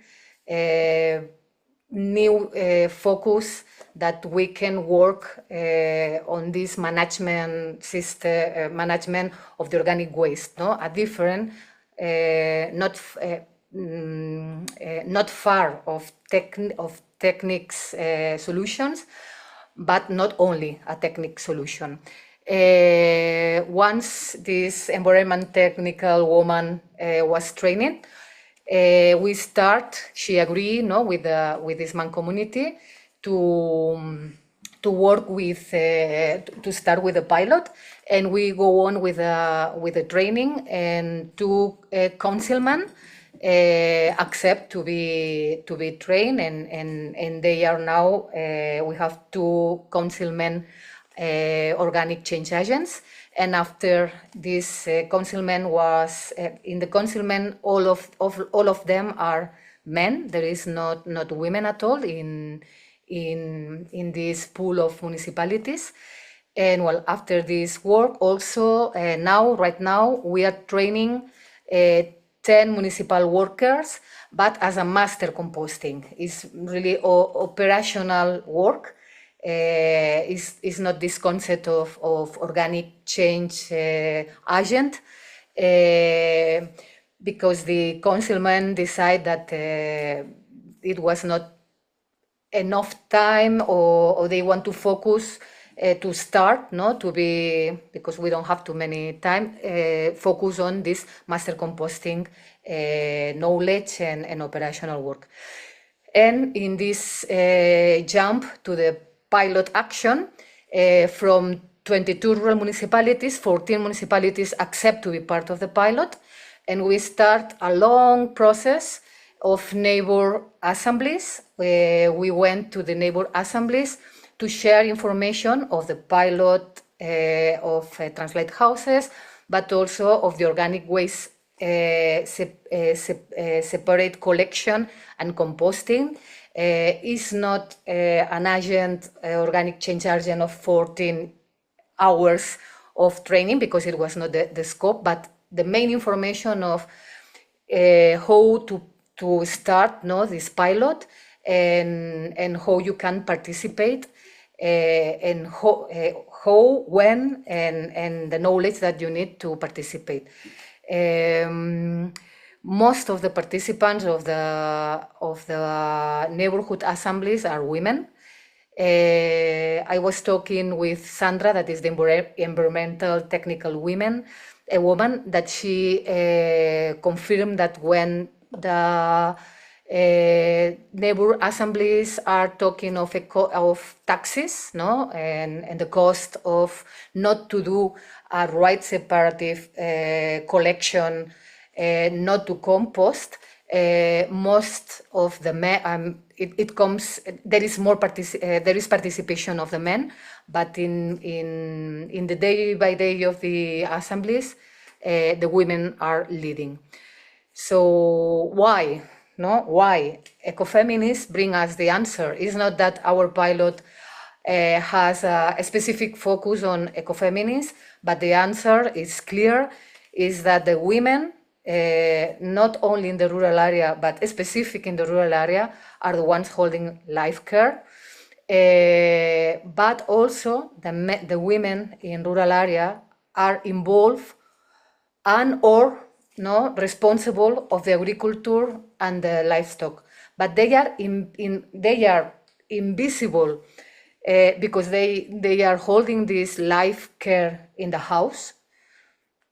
new focus that we can work on this management system, management of the organic waste, no? A different, not far of techniques solutions, but not only a technique solution. Once this environment technical woman was trained, she agreed, no, with this man community to work with, to start with a pilot, and we go on with the training, and 2 councilmen accept to be trained, and they are now, we have 2 councilmen organic change agents. And after this councilman was in the councilmen, all of them are men. There is not women at all in this pool of municipalities. And well, after this work, also right now, we are training 10 municipal workers, but as a master composting. It's really operational work. It's not this concept of organic change agent, because the councilman decided that it was not enough time, or they want to focus to start, because we don't have too many time, focus on this master composting knowledge and operational work. And in this jump to the pilot action, from 22 rural municipalities, 14 municipalities accept to be part of the pilot, and we start a long process of neighbor assemblies. We went to the neighbor assemblies to share information of the pilot of TRANS-lighthouses, but also of the organic waste separate collection and composting. Is not an agent, organic change agent of 14 hours of training, because it was not the scope, but the main information of how to start this pilot, and how you can participate, and how, when, and the knowledge that you need to participate. Most of the participants of the neighborhood assemblies are women. I was talking with Sandra, that is the environmental technical woman, that she confirmed that when the neighbor assemblies are talking of taxes, and the cost of not to do a right separative collection, not to compost, most of the men, it comes, there is more there is participation of the men, but in the day by day of the assemblies, the women are leading. So why? Why? Ecofeminists bring us the answer. It's not that our pilot has a specific focus on ecofeminism, but the answer is clear, is that the women, not only in the rural area, but specific in the rural area, are the ones holding life care. But also the women in rural area are involved and/or responsible of the agriculture and the livestock, but they are invisible because they are holding this life care in the house,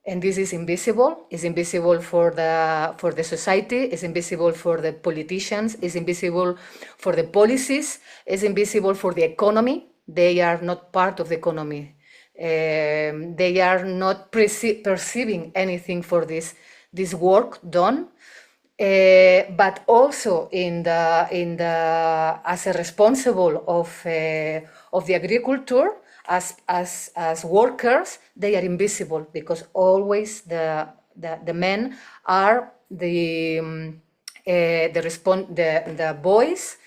and this is invisible. It's invisible for the society. It's invisible for the politicians. It's invisible for the policies. It's invisible for the economy. They are not part of the economy. They are not perceiving anything for this work done, but also as a responsible of the agriculture, as workers, they are invisible, because always the men are the voice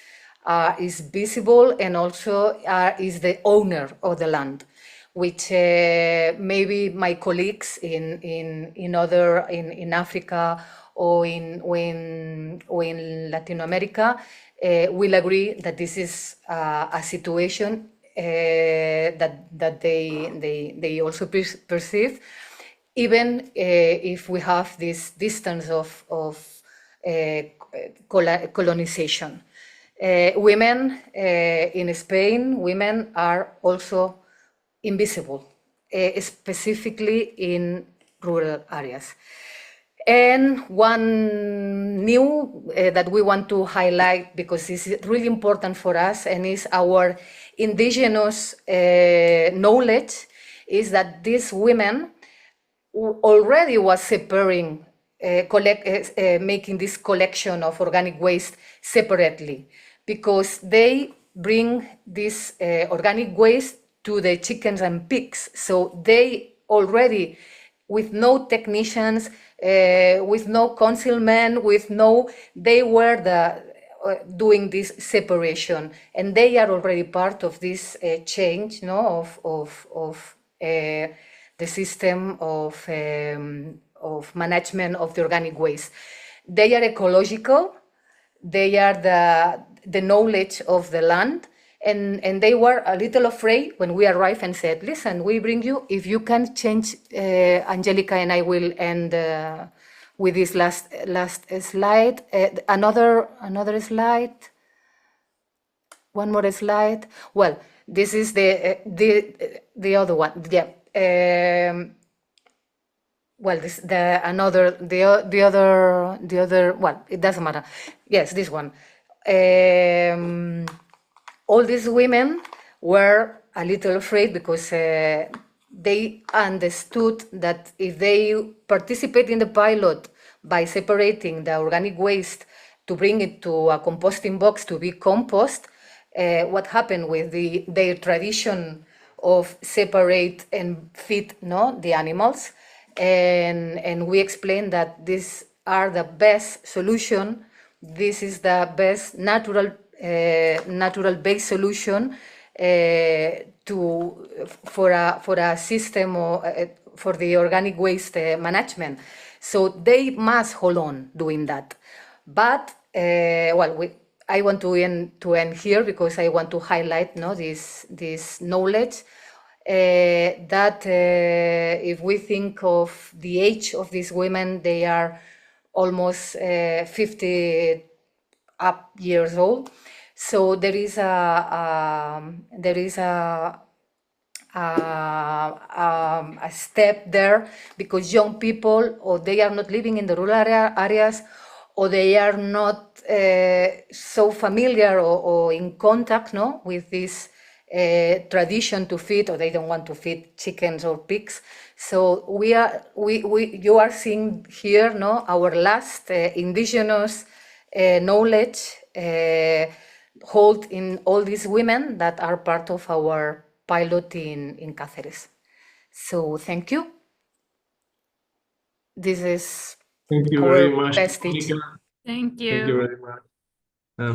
is visible, and also is the owner of the land, which maybe my colleagues in Africa or in Latin America will agree that this is a situation that they also perceive, even if we have this distance of colonization. Women in Spain, women are also invisible, specifically in rural areas. And one new that we want to highlight, because it's really important for us, and is our indigenous knowledge, is that these women already was separating, making this collection of organic waste separately, because they bring this organic waste to the chickens and pigs. So they already, with no technicians, with no councilmen, they were doing this separation, and they are already part of this change, no, of the system of management of the organic waste. They are ecological. They are the knowledge of the land, and they were a little afraid when we arrived and said, "Listen, we bring you. If you can change, Angelica and I will end with this last slide. Another slide. One more slide. Well, this is the other one. Yeah. Well, the other. Well, it doesn't matter. Yes, this one. All these women were a little afraid because they understood that if they participate in the pilot by separating the organic waste to bring it to a composting box to be compost, what happened with their tradition of separate and feed the animals. And we explained that these are the best solution. This is the best natural based solution for a system for the organic waste management. So they must hold on doing that. But I want to end here because I want to highlight this knowledge. That if we think of the age of these women, they are almost 50 up years old. So there is a step there because young people, or they are not living in the rural areas, or they are not so familiar or in contact with this tradition to feed, or they don't want to feed chickens or pigs. So you are seeing here our last indigenous knowledge hold in all these women that are part of our pilot in Cáceres. So thank you. This is Thank you our very much, best teach. Monica. Thank you. Thank you very much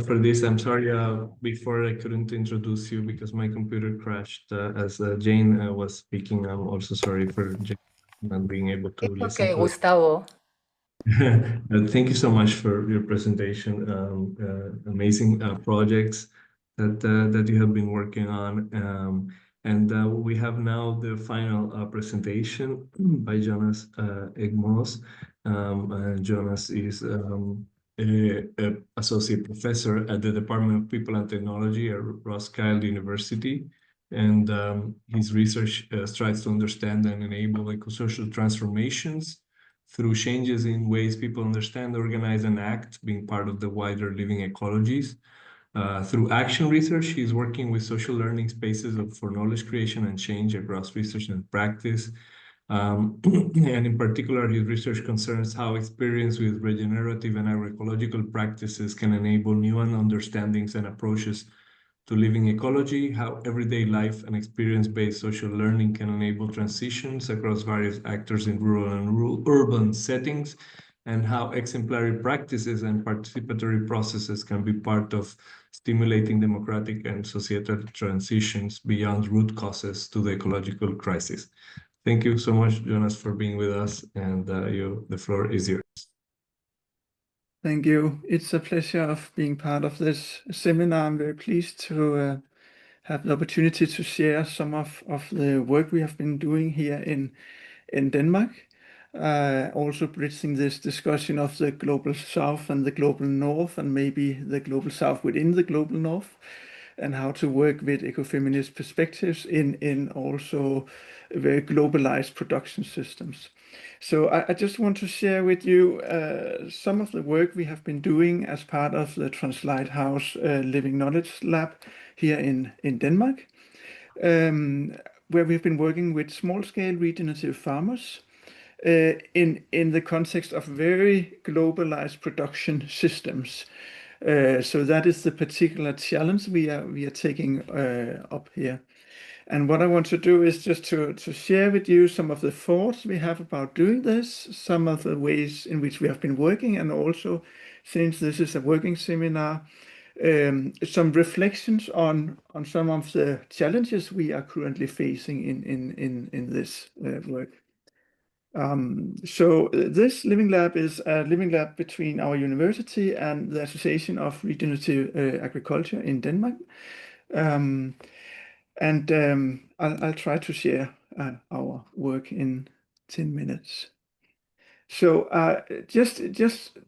for this. I'm sorry before I couldn't introduce you because my computer crashed as Jane was speaking. I'm also sorry for Jane not being able to It's listen okay, to Gustavo. Thank you so much for your presentation. Amazing projects that you have been working on. And we have now the final presentation by Jonas Egmose. Jonas is an associate professor at the Department of People and Technology at Roskilde University. And his research strives to understand and enable ecosocial transformations through changes in ways people understand, organize, and act, being part of the wider living ecologies. Through action research, he's working with social learning spaces for knowledge creation and change across research and practice. And in particular, his research concerns how experience with regenerative and agroecological practices can enable new understandings and approaches to living ecology, how everyday life and experience-based social learning can enable transitions across various actors in rural and urban settings, and how exemplary practices and participatory processes can be part of stimulating democratic and societal transitions beyond root causes to the ecological crisis. Thank you so much, Jonas, for being with us, and the floor is yours. Thank you. It's a pleasure of being part of this seminar. I'm very pleased to have the opportunity to share some of the work we have been doing here in Denmark. Also bridging this discussion of the global south and the global north, and maybe the global south within the global north, and how to work with ecofeminist perspectives in also very globalized production systems. So I just want to share with you some of the work we have been doing as part of the TRANS-lighthouses Living Knowledge Lab here in Denmark, where we've been working with small-scale regenerative farmers in the context of very globalized production systems. So that is the particular challenge we are taking up here. And what I want to do is just to share with you some of the thoughts we have about doing this, some of the ways in which we have been working, and also, since this is a working seminar, some reflections on some of the challenges we are currently facing in this work. So this living lab is a living lab between our university and the Association of Regenerative Agriculture in Denmark. I'll try to share our work in 10 minutes. So just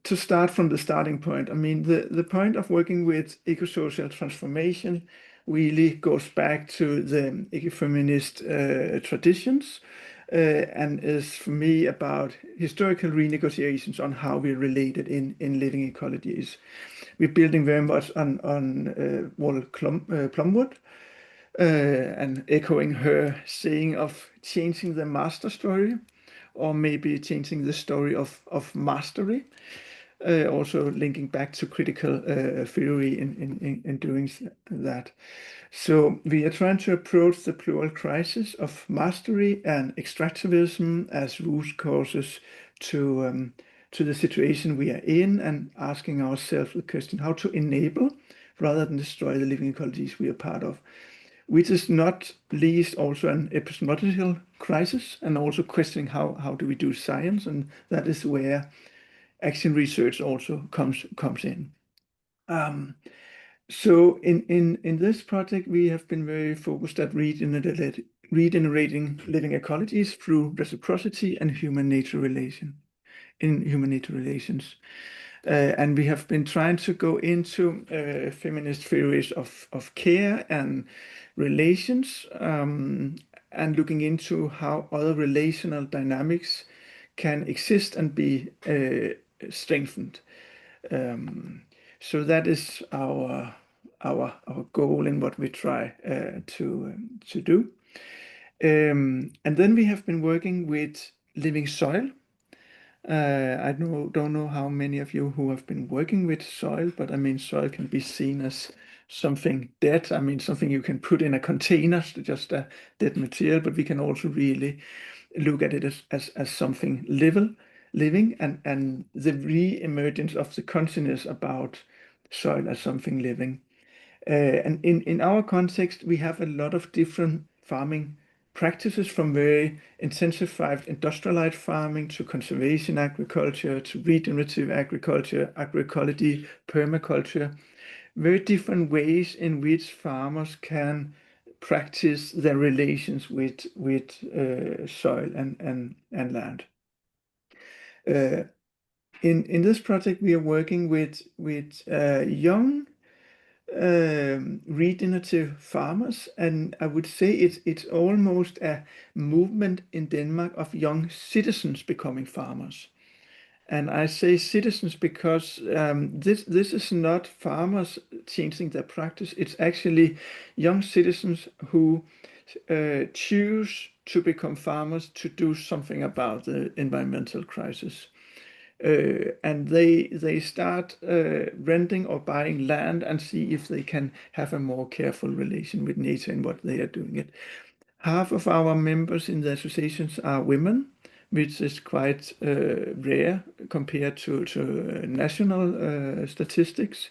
to start from the starting point, I mean, the point of working with eco-social transformation really goes back to the ecofeminist traditions and is for me about historical renegotiations on how we related in living ecologies. We're building very much on Wall Plumwood, and echoing her saying of changing the master story, or maybe changing the story of mastery, also linking back to critical theory in doing that. So we are trying to approach the plural crisis of mastery and extractivism as root causes to the situation we are in, and asking ourselves the question how to enable rather than destroy the living ecologies we are part of, which is not least also an epistemological crisis, and also questioning how do we do science, and that is where action research also comes in. So in this project, we have been very focused at regenerating living ecologies through reciprocity and human-nature relations. And we have been trying to go into feminist theories of care and relations, and looking into how other relational dynamics can exist and be strengthened. So that is our goal in what we try to do. And then we have been working with living soil. I don't know how many of you who have been working with soil, but I mean, soil can be seen as something dead. I mean, something you can put in a container, just a dead material, but we can also really look at it as something living, and the re-emergence of the consciousness about soil as something living. And in our context, we have a lot of different farming practices, from very intensified industrialized farming to conservation agriculture to regenerative agriculture, agroecology, permaculture. Very different ways in which farmers can practice their relations with soil and land. In this project, we are working with young regenerative farmers, and I would say it's almost a movement in Denmark of young citizens becoming farmers. And I say citizens because this is not farmers changing their practice. It's actually young citizens who choose to become farmers to do something about the environmental crisis. And they start renting or buying land and see if they can have a more careful relation with nature in what they are doing it. Half of our members in the associations are women, which is quite rare compared to national statistics.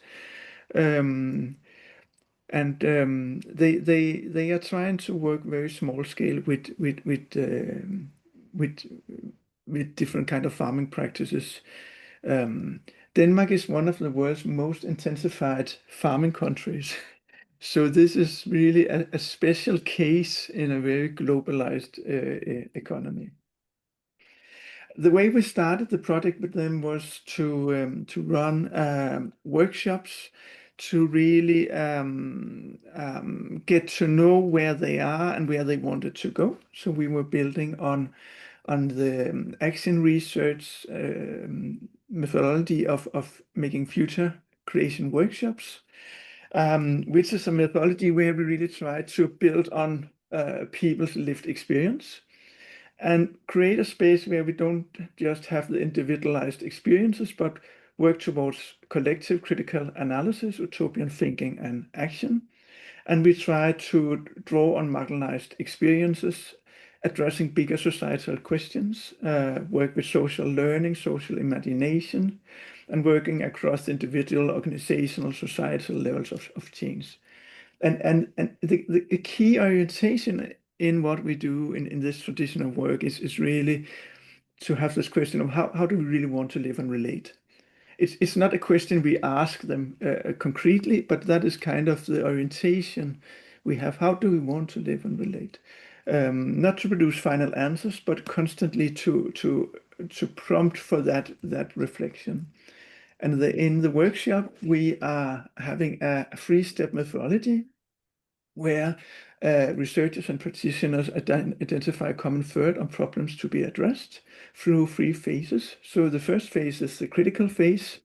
And they are trying to work very small scale with different kind of farming practices. Denmark is one of the world's most intensified farming countries. So this is really a special case in a very globalized economy. The way we started the project with them was to run workshops to really get to know where they are and where they wanted to go. So we were building on the action research methodology of making future creation workshops, which is a methodology where we really try to build on people's lived experience and create a space where we don't just have the individualized experiences, but work towards collective critical analysis, utopian thinking and action. And we try to draw on marginalized experiences, addressing bigger societal questions, work with social learning, social imagination, and working across individual, organizational, societal levels of change. And the key orientation in what we do in this tradition of work is really to have this question of how do we really want to live and relate. It's not a question we ask them concretely, but that is kind of the orientation we have. How do we want to live and relate? Not to produce final answers, but constantly to prompt for that reflection. And in the workshop, we are having a 3-step methodology where researchers and practitioners identify a common thread on problems to be addressed through 3 phases. So the first phase is the critical phase,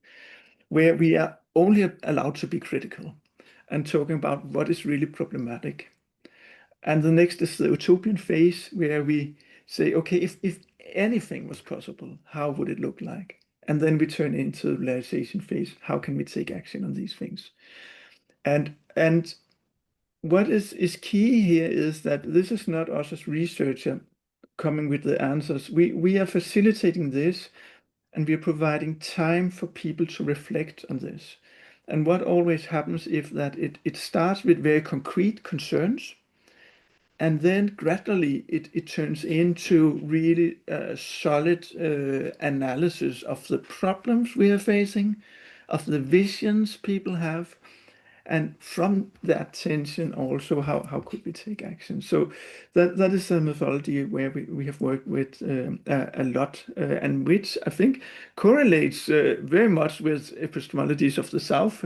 where we are only allowed to be critical and talking about what is really problematic. And the next is the utopian phase, where we say, okay, if anything was possible, how would it look like? And then we turn into the realization phase. How can we take action on these things? And what is key here is that this is not us as researchers coming with the answers. We are facilitating this, and we are providing time for people to reflect on this. And what always happens is that it starts with very concrete concerns, and then gradually it turns into really solid analysis of the problems we are facing, of the visions people have, and from that tension also how could we take action. So that is a methodology where we have worked with a lot, and which I think correlates very much with epistemologies of the South,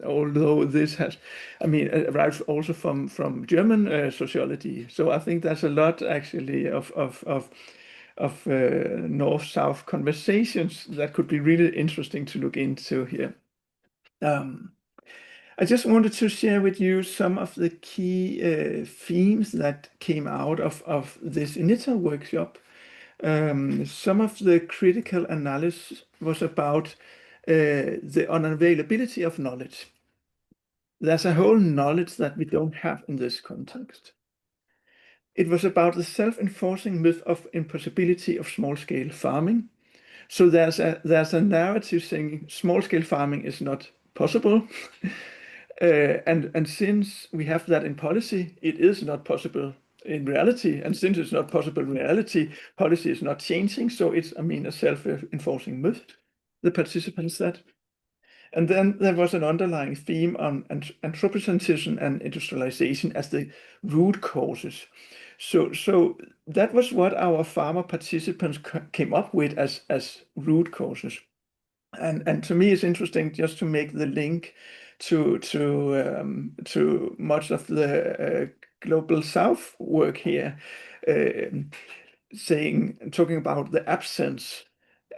although this has, arrived also from German sociology. So I think there's a lot actually of North-South conversations that could be really interesting to look into here. I just wanted to share with you some of the key themes that came out of this initial workshop. Some of the critical analysis was about the unavailability of knowledge. There's a whole knowledge that we don't have in this context. It was about the self-enforcing myth of impossibility of small-scale farming. So there's a narrative saying small-scale farming is not possible. And since we have that in policy, it is not possible in reality. And since it's not possible in reality, policy is not changing. So it's, a self-enforcing myth, the participants said. And then there was an underlying theme on anthropocentricity and industrialization as the root causes. So that was what our farmer participants came up with as root causes. And to me, it's interesting just to make the link to much of the global South work here, talking about the absence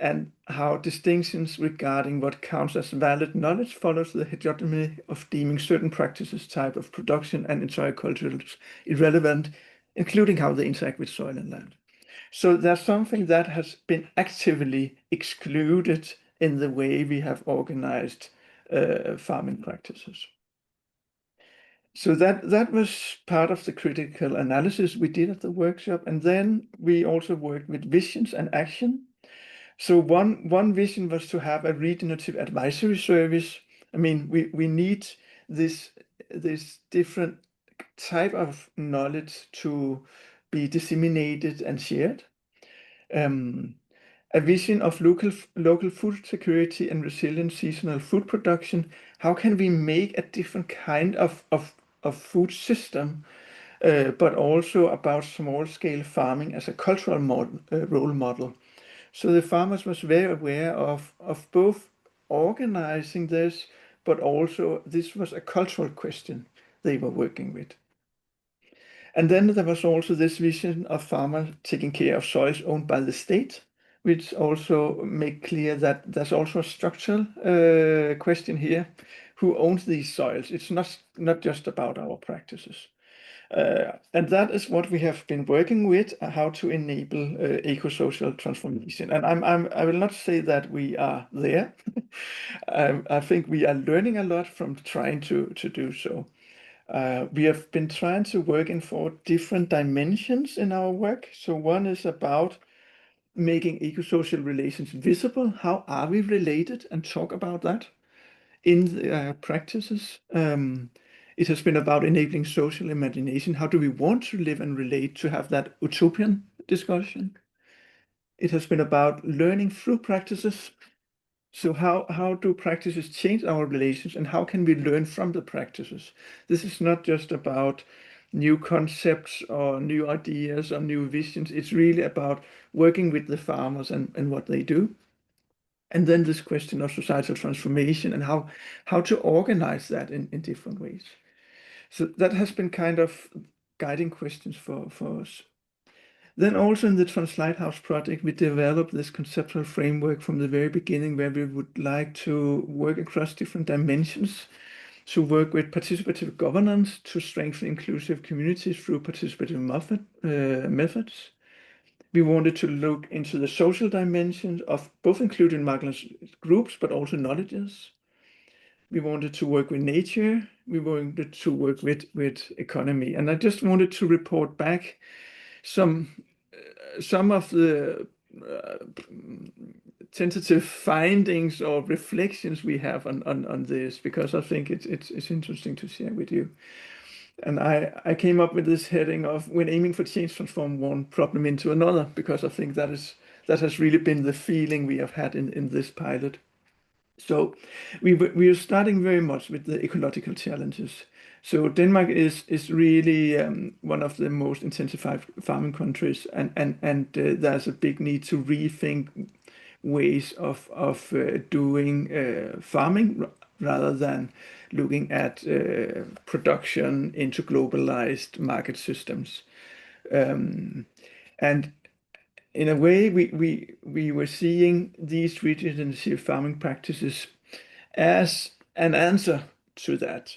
and how distinctions regarding what counts as valid knowledge follows the hegemony of deeming certain practices, type of production, and entire cultures irrelevant, including how they interact with soil and land. So there's something that has been actively excluded in the way we have organized farming practices. So that was part of the critical analysis we did at the workshop. And then we also worked with visions and action. So one vision was to have a regenerative advisory service. We need this different type of knowledge to be disseminated and shared. A vision of local food security and resilient seasonal food production. How can we make a different kind of food system, but also about small-scale farming as a cultural role model? So the farmers was very aware of both organizing this, but also this was a cultural question they were working with. And then there was also this vision of farmers taking care of soils owned by the state, which also make clear that there's also a structural question here. Who owns these soils? It's not just about our practices. And that is what we have been working with, how to enable eco-social transformation. And I will not say that we are there. I think we are learning a lot from trying to do so. We have been trying to work in 4 different dimensions in our work. So one is about making eco-social relations visible. How are we related, and talk about that in the practices. It has been about enabling social imagination. How do we want to live and relate, to have that utopian discussion? It has been about learning through practices. So how do practices change our relations, and how can we learn from the practices? This is not just about new concepts or new ideas or new visions. It's really about working with the farmers and what they do. And then this question of societal transformation and how to organize that in different ways. So that has been kind of guiding questions for us. Then also in the TRANS-Lighthouse project, we developed this conceptual framework from the very beginning, where we would like to work across different dimensions, to work with participative governance, to strengthen inclusive communities through participative methods. We wanted to look into the social dimensions of both including marginalized groups, but also knowledges. We wanted to work with nature. We wanted to work with economy. And I just wanted to report back some of the tentative findings or reflections we have on this, because I think it's interesting to share with you. And I came up with this heading of when aiming for change, transform one problem into another, because I think that has really been the feeling we have had in this pilot. So we are starting very much with the ecological challenges. So Denmark is really one of the most intensified farming countries, and there's a big need to rethink ways of doing farming, rather than looking at production into globalized market systems. And in a way, we were seeing these regenerative farming practices as an answer to that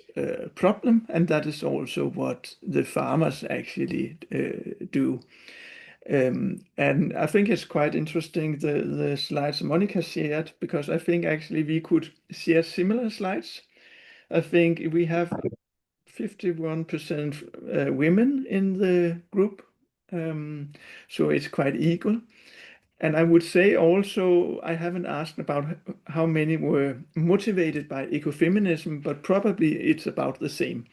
problem, and that is also what the farmers actually do. And I think it's quite interesting, the slides Monica shared, because I think actually we could share similar slides. I think we have 51% women in the group, so it's quite equal. And I would say also, I haven't asked about how many were motivated by ecofeminism, but probably it's about the same.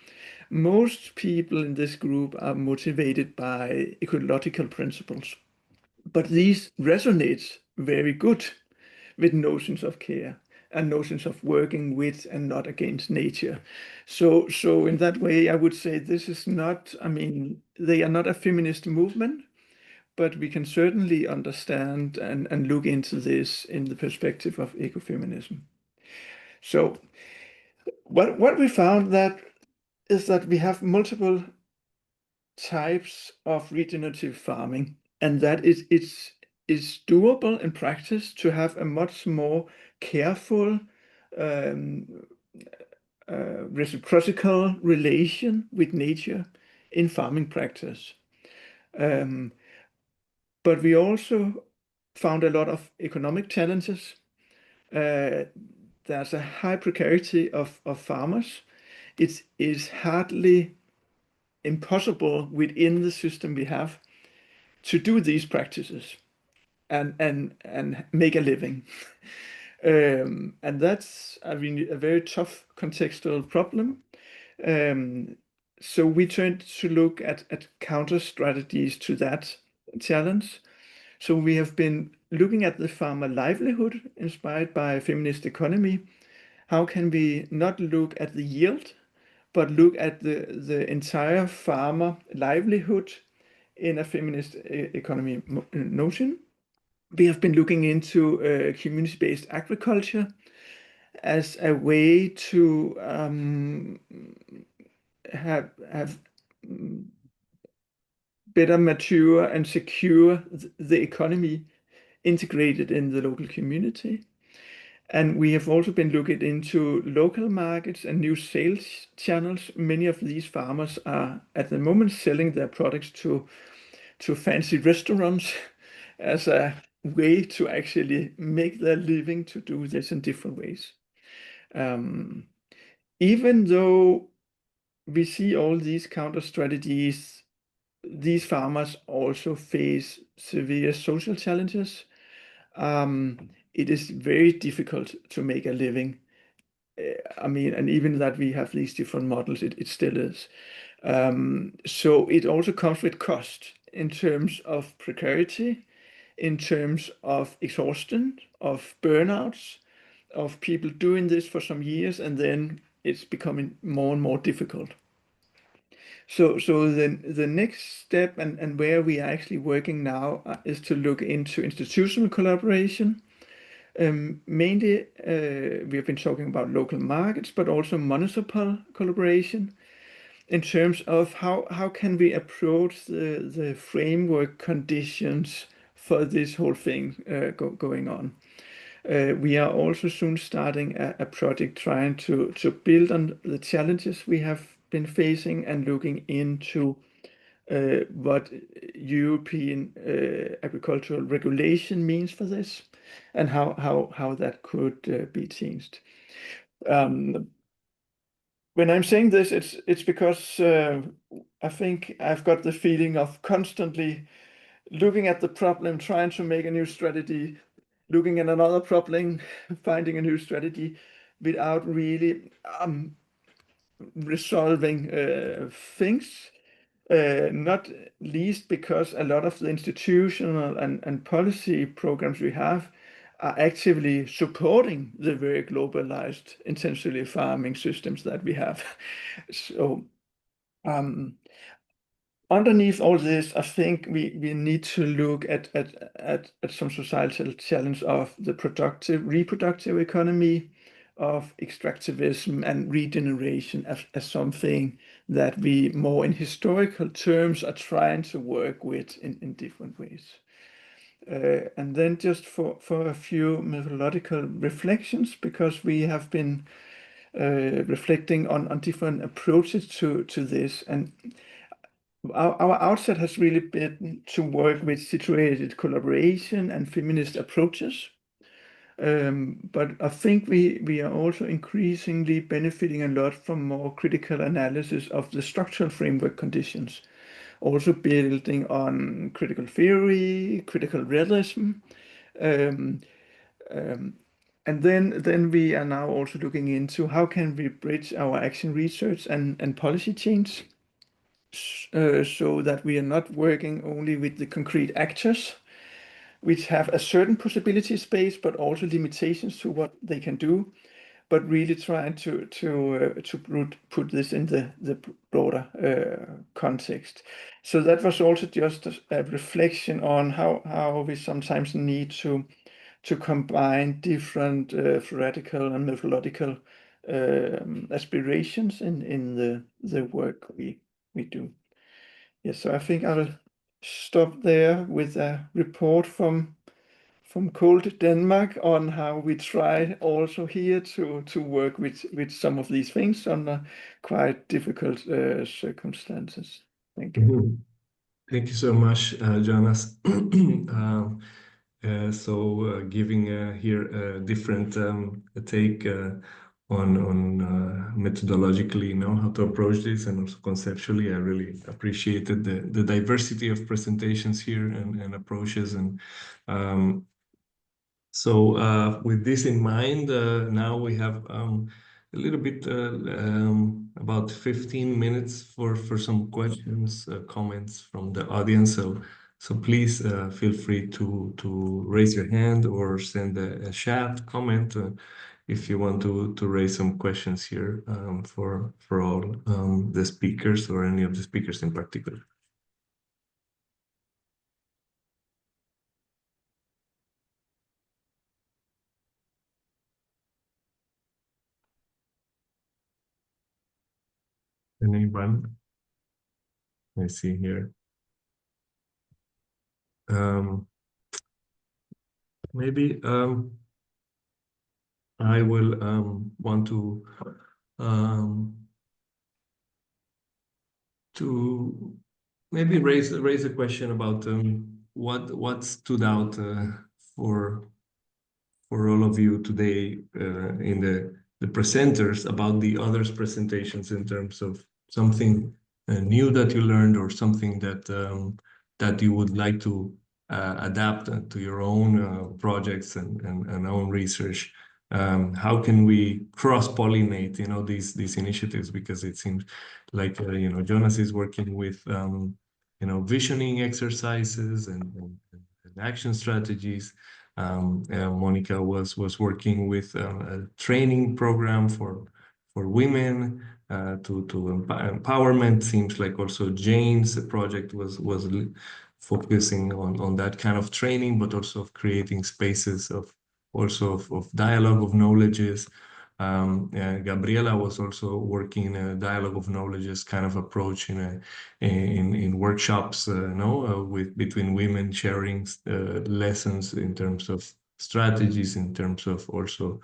Most people in this group are motivated by ecological principles, but these resonate very good with notions of care and notions of working with and not against nature. So in that way, I would say this is not, I mean, they are not a feminist movement, but we can certainly understand and look into this in the perspective of ecofeminism. So what we found is that we have multiple types of regenerative farming, and that it's doable in practice to have a much more careful reciprocal relation with nature in farming practice. But we also found a lot of economic challenges. There's a high precarity of farmers. It is hardly impossible within the system we have to do these practices and make a living. And that's, I mean, a very tough contextual problem. So we turned to look at counter strategies to that challenge. So we have been looking at the farmer livelihood inspired by feminist economy. How can we not look at the yield, but look at the entire farmer livelihood in a feminist economy notion? We have been looking into community-based agriculture as a way to have better mature and secure the economy integrated in the local community. And we have also been looking into local markets and new sales channels. Many of these farmers are at the moment selling their products to fancy restaurants as a way to actually make their living, to do this in different ways. Even though we see all these counter strategies. These farmers also face severe social challenges. It is very difficult to make a living. I mean, and even that we have these different models, it still is. So it also comes with cost in terms of precarity, in terms of exhaustion, of burnouts, of people doing this for some years, and then it's becoming more and more difficult. So the next step and where we are actually working now is to look into institutional collaboration. Mainly, we have been talking about local markets, but also municipal collaboration in terms of how can we approach the framework conditions for this whole thing going on. We are also soon starting a project trying to build on the challenges we have been facing and looking into what European agricultural regulation means for this and how that could be changed. When I'm saying this, it's because I think I've got the feeling of constantly looking at the problem, trying to make a new strategy, looking at another problem, finding a new strategy without really resolving things. Not least because a lot of the institutional and policy programs we have are actively supporting the very globalized intensively farming systems that we have. So underneath all this, I think we need to look at some societal challenge of the reproductive economy, of extractivism and regeneration as something that we more in historical terms are trying to work with in different ways. And then just for a few methodological reflections, because we have been reflecting on different approaches to this, and our outset has really been to work with situated collaboration and feminist approaches. But I think we are also increasingly benefiting a lot from more critical analysis of the structural framework conditions, also building on critical theory, critical realism. And then we are now also looking into how can we bridge our action research and policy change so that we are not working only with the concrete actors, which have a certain possibility space, but also limitations to what they can do, but really trying to put this in the broader context. So that was also just a reflection on how we sometimes need to combine different theoretical and methodological aspirations in the work we do. Yes, so I think I will stop there with a report from cold Denmark on how we try also here to work with some of these things under quite difficult circumstances. Thank you. Thank you so much, Jonas. Giving here a different take on methodologically, how to approach this, and also conceptually. I really appreciated the diversity of presentations here and approaches. And with this in mind, now we have a little bit about 15 minutes for some questions, comments from the audience. So please feel free to raise your hand or send a chat comment if you want to raise some questions here for all the speakers or any of the speakers in particular. Anyone? I see here. Maybe I will want to maybe raise a question about what stood out for all of you today in the presenters about the others' presentations in terms of something new that you learned, or something that that you would like to adapt to your own projects and own research. How can we cross-pollinate, you know, these initiatives? Because it seems like you know, Jonas is working with you know, visioning exercises and action strategies. Monica was working with a training program for women to empowerment. Seems like also Jane's project was focusing on that kind of training, but also of creating spaces of dialogue of knowledges. Gabriella was also working in a dialogue of knowledges kind of approach in workshops, with between women, sharing lessons in terms of strategies, in terms of also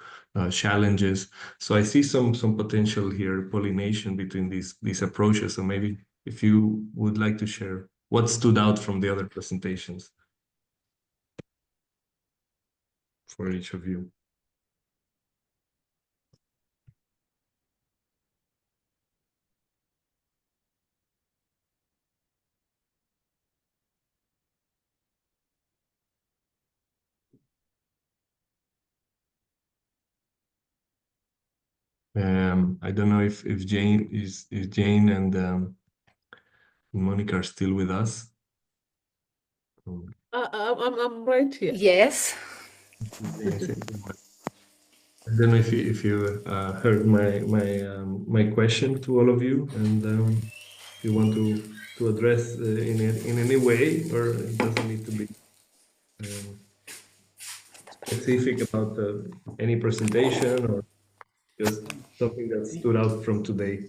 challenges. So I see some potential here, pollination between these approaches. So maybe if you would like to share what stood out from the other presentations for each of you. I don't know if Jane is Jane and Monica are still with us. I'm right here. Yes. I don't know if you heard my question to all of you, and if you want to address in any way, or it doesn't need to be specific about any presentation, or just something that stood out from today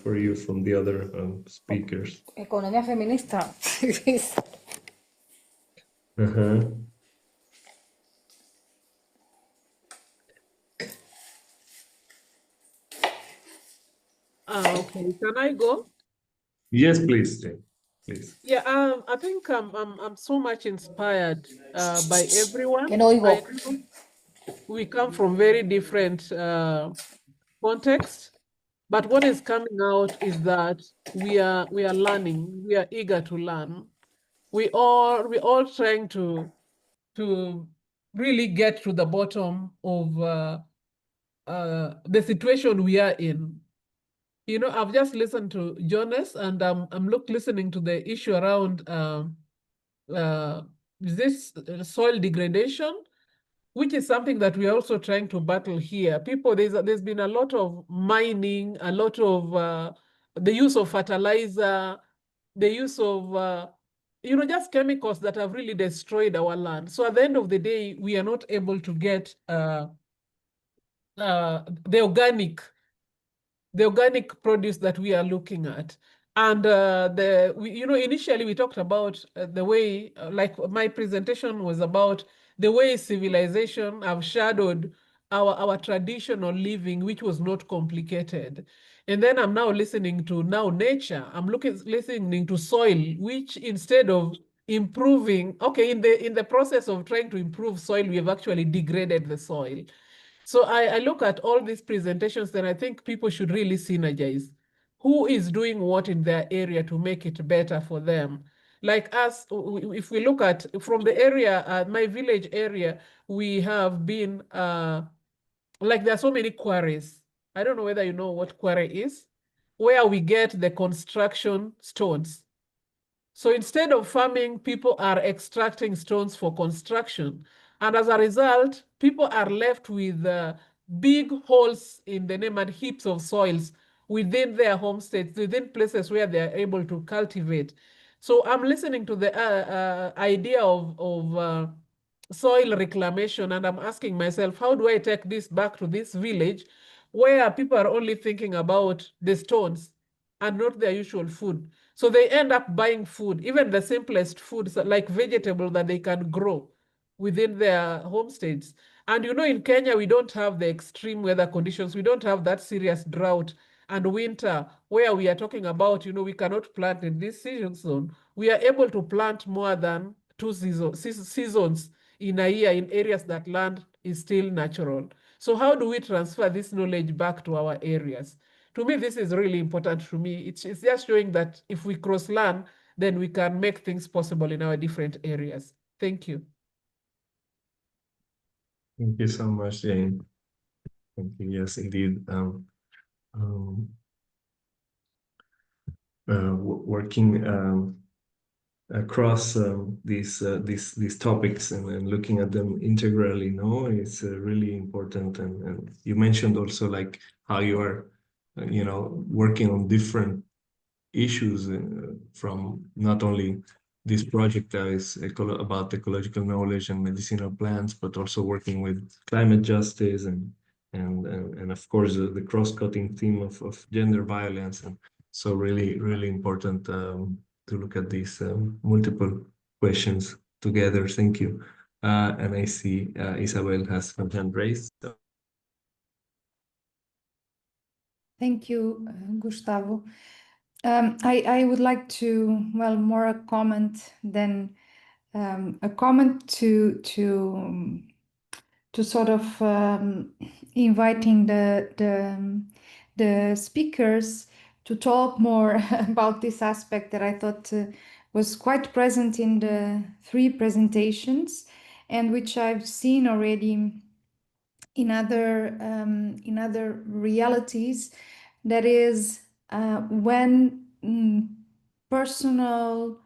for you from the other speakers. Economía feminista. Okay, can I go? Yes, please, Jane. Please. Yeah, I think I'm so much inspired by everyone. Que no oigo. I know we come from very different contexts, but what is coming out is that we are learning. We are eager to learn. We're all trying to really get to the bottom of the situation we are in. You know, I've just listened to Jonas, and I'm listening to the issue around this soil degradation, which is something that we're also trying to battle here. There's been a lot of mining, a lot of the use of fertilizer, the use of just chemicals that have really destroyed our land. So at the end of the day, we are not able to get the organic produce that we are looking at. And initially we talked about the way, like my presentation was about the way civilization have shadowed our traditional living, which was not complicated. And then I'm now listening to nature. I'm listening to soil, which instead of improving, okay, in the process of trying to improve soil, we have actually degraded the soil. So I look at all these presentations, and I think people should really synergize. Who is doing what in their area to make it better for them? Like us, if we look at from the area, my village area, we have been, like there are so many quarries. I don't know whether you know what quarry is, where we get the construction stones. So instead of farming, people are extracting stones for construction. And as a result, people are left with big holes in the name and heaps of soils within their homesteads, within places where they are able to cultivate. So I'm listening to the idea of soil reclamation, and I'm asking myself, how do I take this back to this village where people are only thinking about the stones and not their usual food? So they end up buying food, even the simplest foods like vegetable that they can grow within their homesteads. And you know, in Kenya, we don't have the extreme weather conditions. We don't have that serious drought and winter where we are talking about, we cannot plant in this season. We are able to plant more than 2 seasons in a year in areas that land is still natural. So how do we transfer this knowledge back to our areas? To me, this is really important to me. It's just showing that if we cross-learn, then we can make things possible in our different areas. Thank you. Thank you so much, Jane. Thank you. Yes, indeed. Working across these topics and looking at them integrally, no, it's really important. And you mentioned also like how you are, working on different issues from not only this project that is about ecological knowledge and medicinal plants, but also working with climate justice and of course the cross-cutting theme of gender violence. And so really important to look at these multiple questions together. Thank you. And I see Isabel has her hand raised. So. Thank you, Gustavo. I would like to, well, more a comment than a comment to sort of inviting the speakers to talk more about this aspect that I thought was quite present in the 3 presentations, and which I've seen already in other realities. That is when personal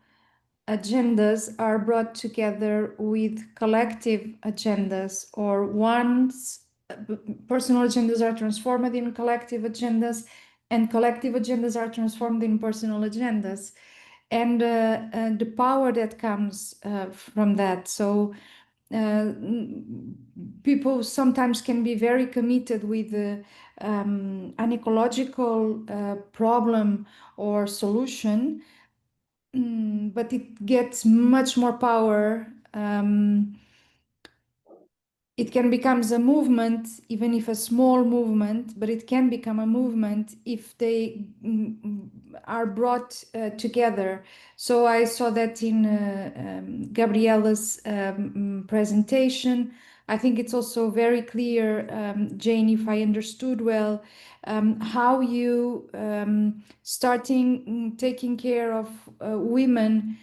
agendas are brought together with collective agendas, or once personal agendas are transformed in collective agendas, and collective agendas are transformed in personal agendas, and the power that comes from that. So people sometimes can be very committed with an ecological problem or solution, but it gets much more power. It can become a movement, even if a small movement, but it can become a movement if they are brought together. So I saw that in Gabriella's presentation. I think it's also very clear, Jane, if I understood well, how you starting taking care of women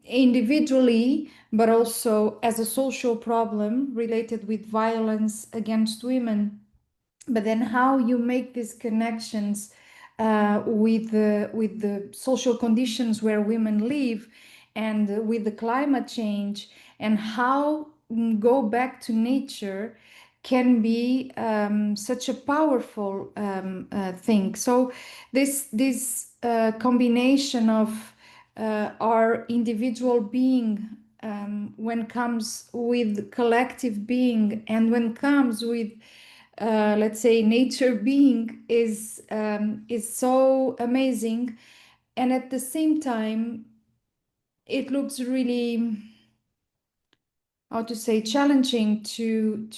individually, but also as a social problem related with violence against women. But then how you make these connections with the social conditions where women live, and with the climate change, and how go back to nature can be such a powerful thing. So this combination of our individual being when comes with collective being, and when comes with let's say nature being, is so amazing. And at the same time it looks really, how to say, challenging to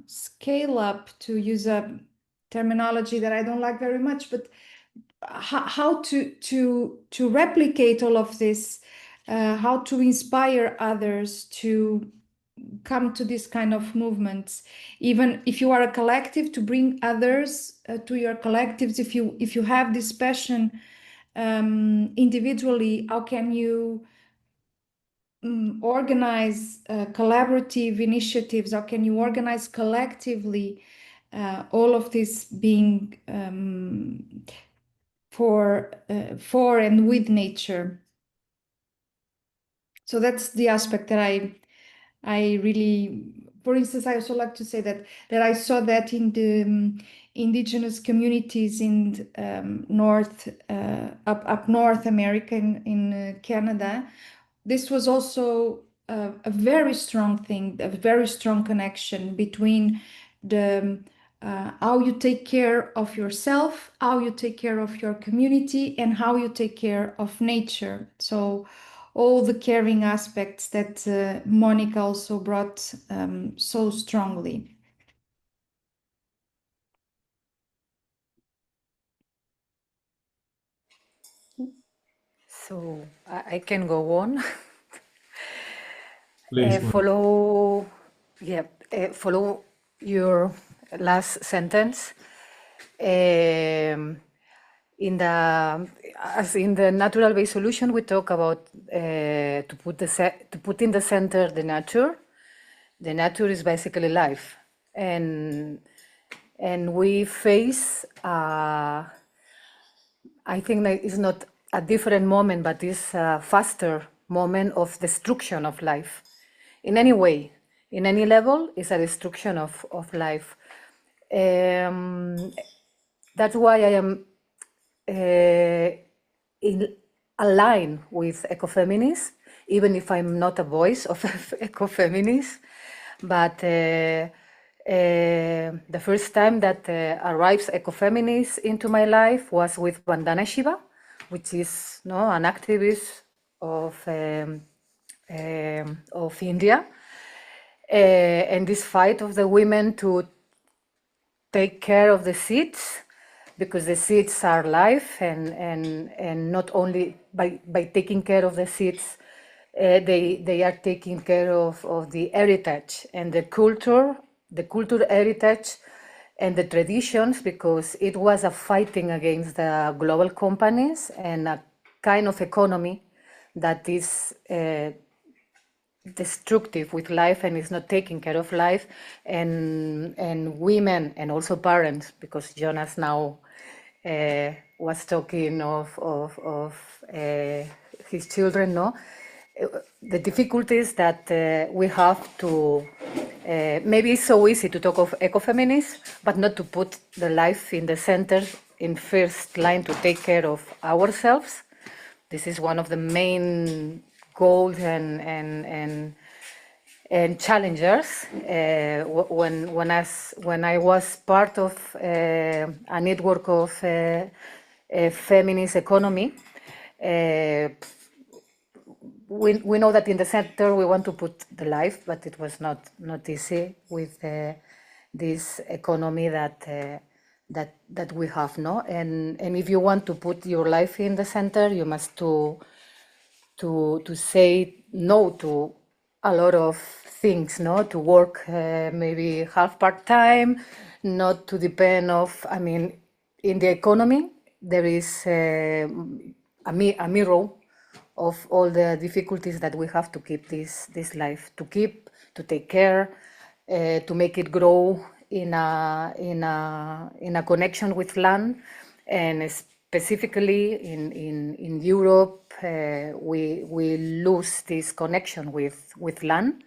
scale up, to use a terminology that I don't like very much, but how to replicate all of this, how to inspire others to come to this kind of movements, even if you are a collective, to bring others to your collectives. If you have this passion individually, how can you organize collaborative initiatives? How can you organize collectively all of this being for and with nature? So that's the aspect that I really, for instance, I also like to say that I saw that in the indigenous communities in up North America, in Canada. This was also a very strong thing, a very strong connection between the how you take care of yourself, how you take care of your community, and how you take care of nature. So all the caring aspects that Monica also brought so strongly. So I can go on. Please, follow your last sentence. In the natural-based solution, we talk about to put in the center the nature. The nature is basically life, and we face. I think that it's not a different moment, but it's a faster moment of destruction of life. In any way, in any level, it's a destruction of life. That's why I am in line with ecofeminism, even if I'm not a voice of ecofeminism. But the first time that arrives ecofeminism into my life was with Vandana Shiva, which is an activist of India, and this fight of the women to take care of the seeds, because the seeds are life, and not only by taking care of the seeds, they are taking care of the heritage and the culture heritage and the traditions, because it was a fighting against the global companies and a kind of economy that is destructive with life and is not taking care of life, and women and also parents, because Jonas now was talking of his children, the difficulties that we have to, maybe it's so easy to talk of ecofeminism, but not to put the life in the center, in first line, to take care of ourselves. This is one of the main goals and challengers. When I was part of a network of feminist economy, we know that in the center we want to put the life, but it was not easy with this economy that we have, and if you want to put your life in the center, you must to say no to a lot of things, to work maybe half part-time, not to depend of, in the economy, there is a mirror of all the difficulties that we have to keep this life, to take care, to make it grow in a connection with land, and specifically in Europe, we lose this connection with land,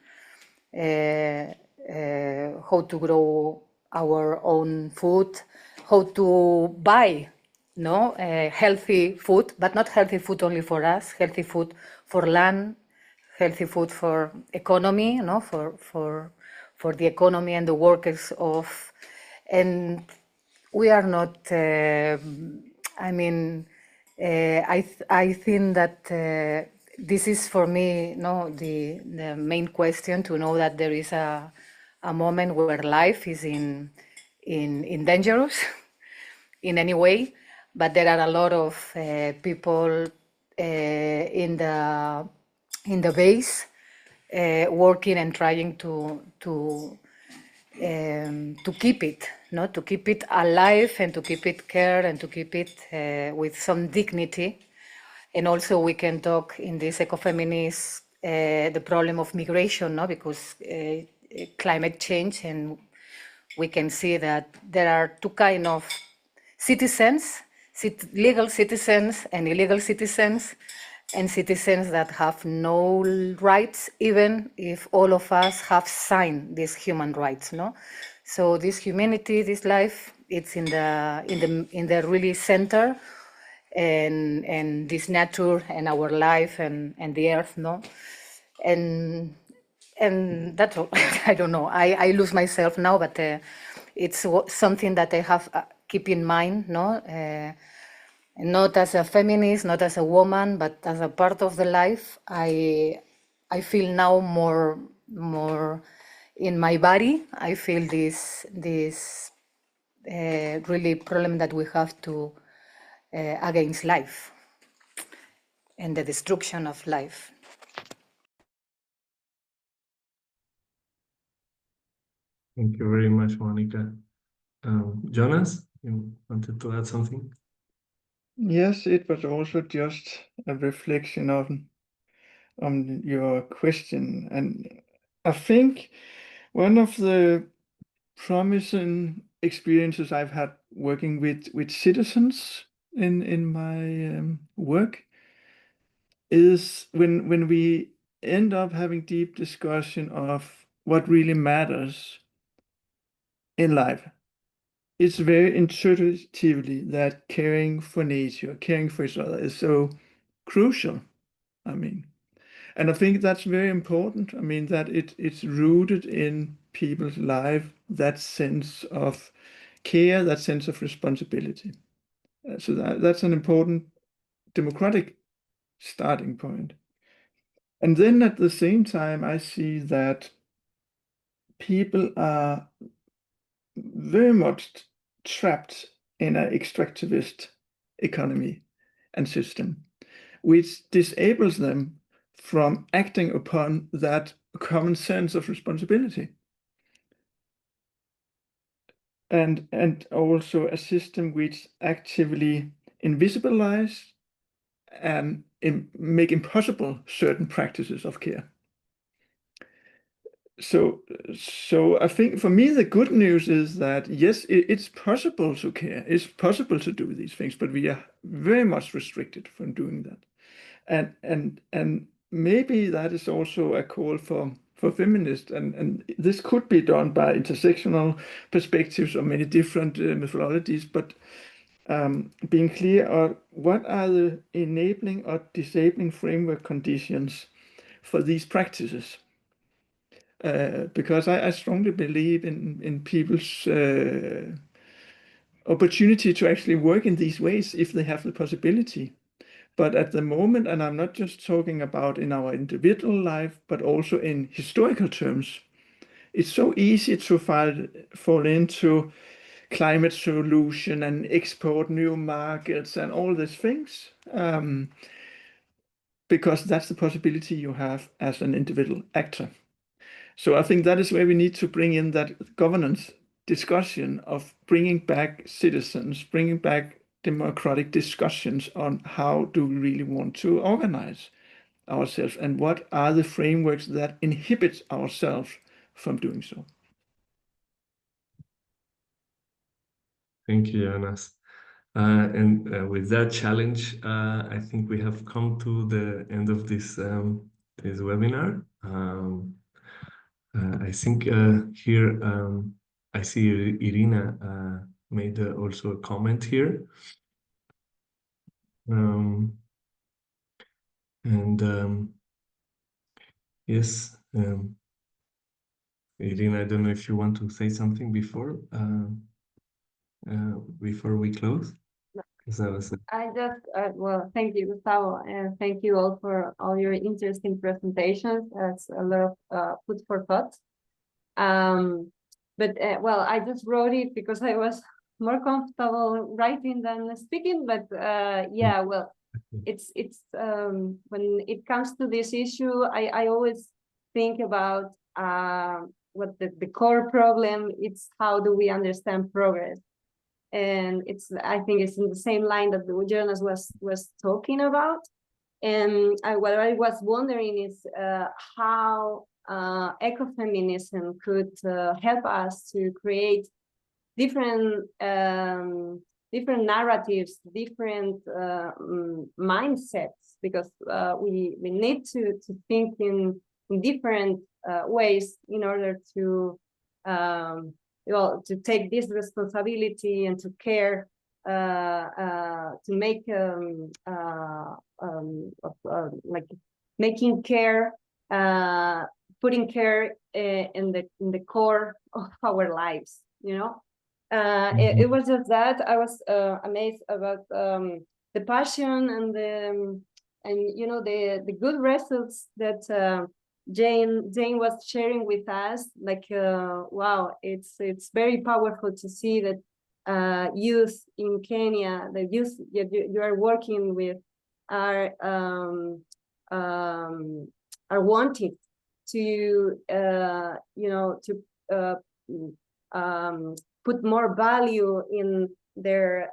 how to grow our own food, how to buy healthy food, but not healthy food only for us, healthy food for land, healthy food for economy, for the economy and the workers of, and we are not, I think that this is for me, the main question, to know that there is a moment where life is in dangerous in any way, but there are a lot of people in the base working and trying to keep it, to keep it alive, and to keep it care, and to keep it with some dignity. And also we can talk in this ecofeminist the problem of migration, because climate change, and we can see that there are two kinds of citizens, legal citizens and illegal citizens, and citizens that have no rights, even if all of us have signed these human rights. So this humanity, this life, it's in the really center, and this nature and our life and the earth, and that's all. I don't know. I lose myself now, but it's something that I have keep in mind, not as a feminist, not as a woman, but as a part of the life. I feel now more in my body. I feel this really problem that we have to against life and the destruction of life. Thank you very much, Monica. Jonas, you wanted to add something? Yes, it was also just a reflection on your question. And I think one of the promising experiences I've had working with citizens in my work is when we end up having deep discussion of what really matters in life. It's very intuitively that caring for nature, caring for each other is so crucial. I mean, and I think that's very important. I mean, that it's rooted in people's life, that sense of care, that sense of responsibility. So that's an important democratic starting point. And then at the same time, I see that people are very much trapped in an extractivist economy and system, which disables them from acting upon that common sense of responsibility. And also a system which actively invisibilize and make impossible certain practices of care. So I think for me, the good news is that, yes, it's possible to care. It's possible to do these things, but we are very much restricted from doing that. And maybe that is also a call for feminists, and this could be done by intersectional perspectives or many different methodologies, but being clear on what are the enabling or disabling framework conditions for these practices. Because I strongly believe in people's opportunity to actually work in these ways if they have the possibility. But at the moment, and I'm not just talking about in our individual life, but also in historical terms, it's so easy to fall into climate solution and export new markets and all these things, because that's the possibility you have as an individual actor. So I think that is where we need to bring in that governance discussion of bringing back citizens, bringing back democratic discussions on how do we really want to organize ourselves and what are the frameworks that inhibit ourselves from doing so. Thank you, Jonas. And with that challenge, I think we have come to the end of this webinar. I think here I see Irina made also a comment here. Yes, Irina, I don't know if you want to say something before we close. I just, well, thank you, Gustavo, and thank you all for all your interesting presentations. That's a lot of food for thought. Well, I just wrote it because I was more comfortable writing than speaking, but yeah, well, it's when it comes to this issue, I always think about what the core problem is. How do we understand progress? And I think it's in the same line that Jonas was talking about. And what I was wondering is how ecofeminism could help us to create different narratives, different mindsets, because we need to think in different ways in order to well, to take this responsibility and to care, to make like making care, putting care in the core of our lives. You know, it was just that I was amazed about the passion and you know the good results that Jane was sharing with us. Like wow, it's very powerful to see that youth in Kenya, the youth you are working with, are wanting to you know to put more value in their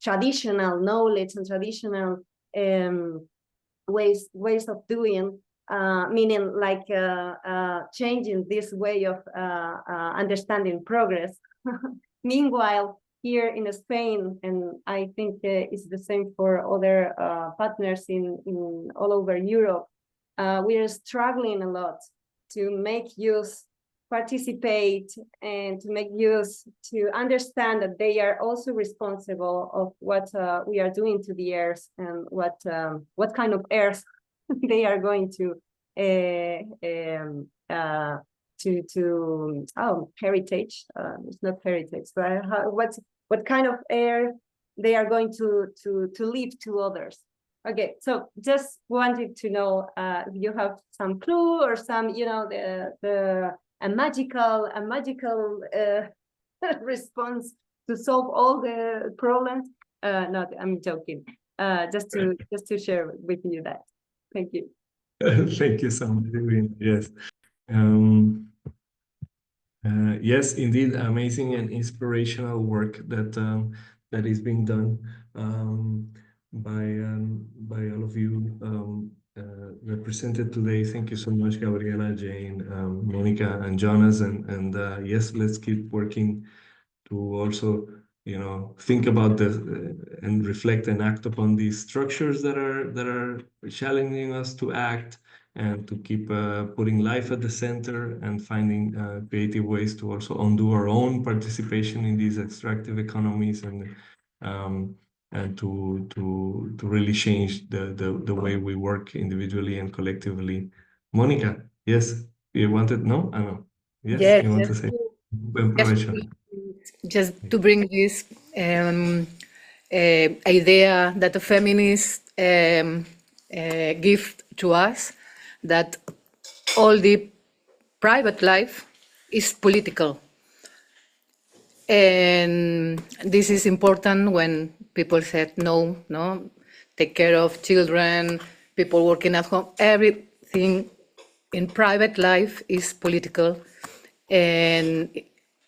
traditional knowledge and traditional ways of doing, meaning like changing this way of understanding progress. Meanwhile, here in Spain, and I think it's the same for other partners in all over Europe, we are struggling a lot to make use, participate, and to make use, to understand that they are also responsible of what we are doing to the earth and what kind of earth they are going to heritage. It's not heritage, but what kind of air they are going to leave to others. Okay, so just wanted to know if you have some clue or some, a magical response to solve all the problems. No, I'm joking. Just to share with you that. Thank you. Thank you so much, Vivian. Yes. Yes, indeed, amazing and inspirational work that is being done by all of you represented today. Thank you so much, Gabriella, Jane, Monica, and Jonas. And yes, let's keep working to also, think about and reflect and act upon these structures that are challenging us to act, and to keep putting life at the center and finding creative ways to also undo our own participation in these extractive economies, and to really change the way we work individually and collectively. Monica, yes, you wanted? No, I know. Yes, Yes, you want to say? just to bring this idea that the feminists give to us, that all the private life is political. And this is important when people said no, take care of children, people working at home, everything in private life is political. And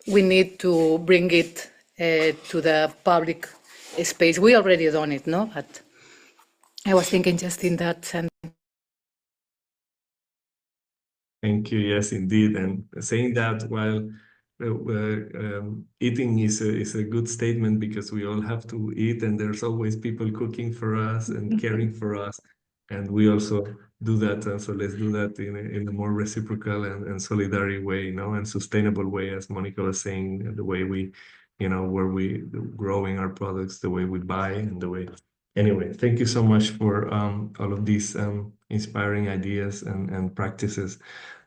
we need to bring it to the public space. We already done it, no? But I was thinking just in that sense. Thank you. Yes, indeed. And saying that while eating is a good statement, because we all have to eat, and there's always people cooking for us and caring for us, and we also do that. And so let's do that in a more reciprocal and solidary way, and sustainable way, as Monica was saying, the way we, where we growing our products, the way we buy, and the way. Anyway, thank you so much for all of these inspiring ideas and practices.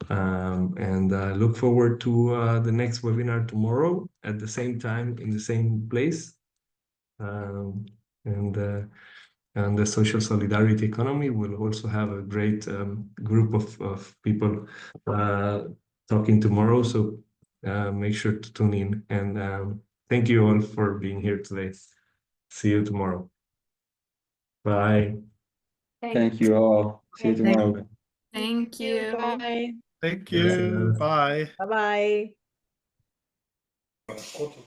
And look forward to the next webinar tomorrow at the same time in the same place. And the social solidarity economy will also have a great group of people talking tomorrow. So make sure to tune in. And thank you all for being here today. See you tomorrow. Bye. Thank you all. See you tomorrow. Thank you. Bye. Thank you. Bye. Bye-bye.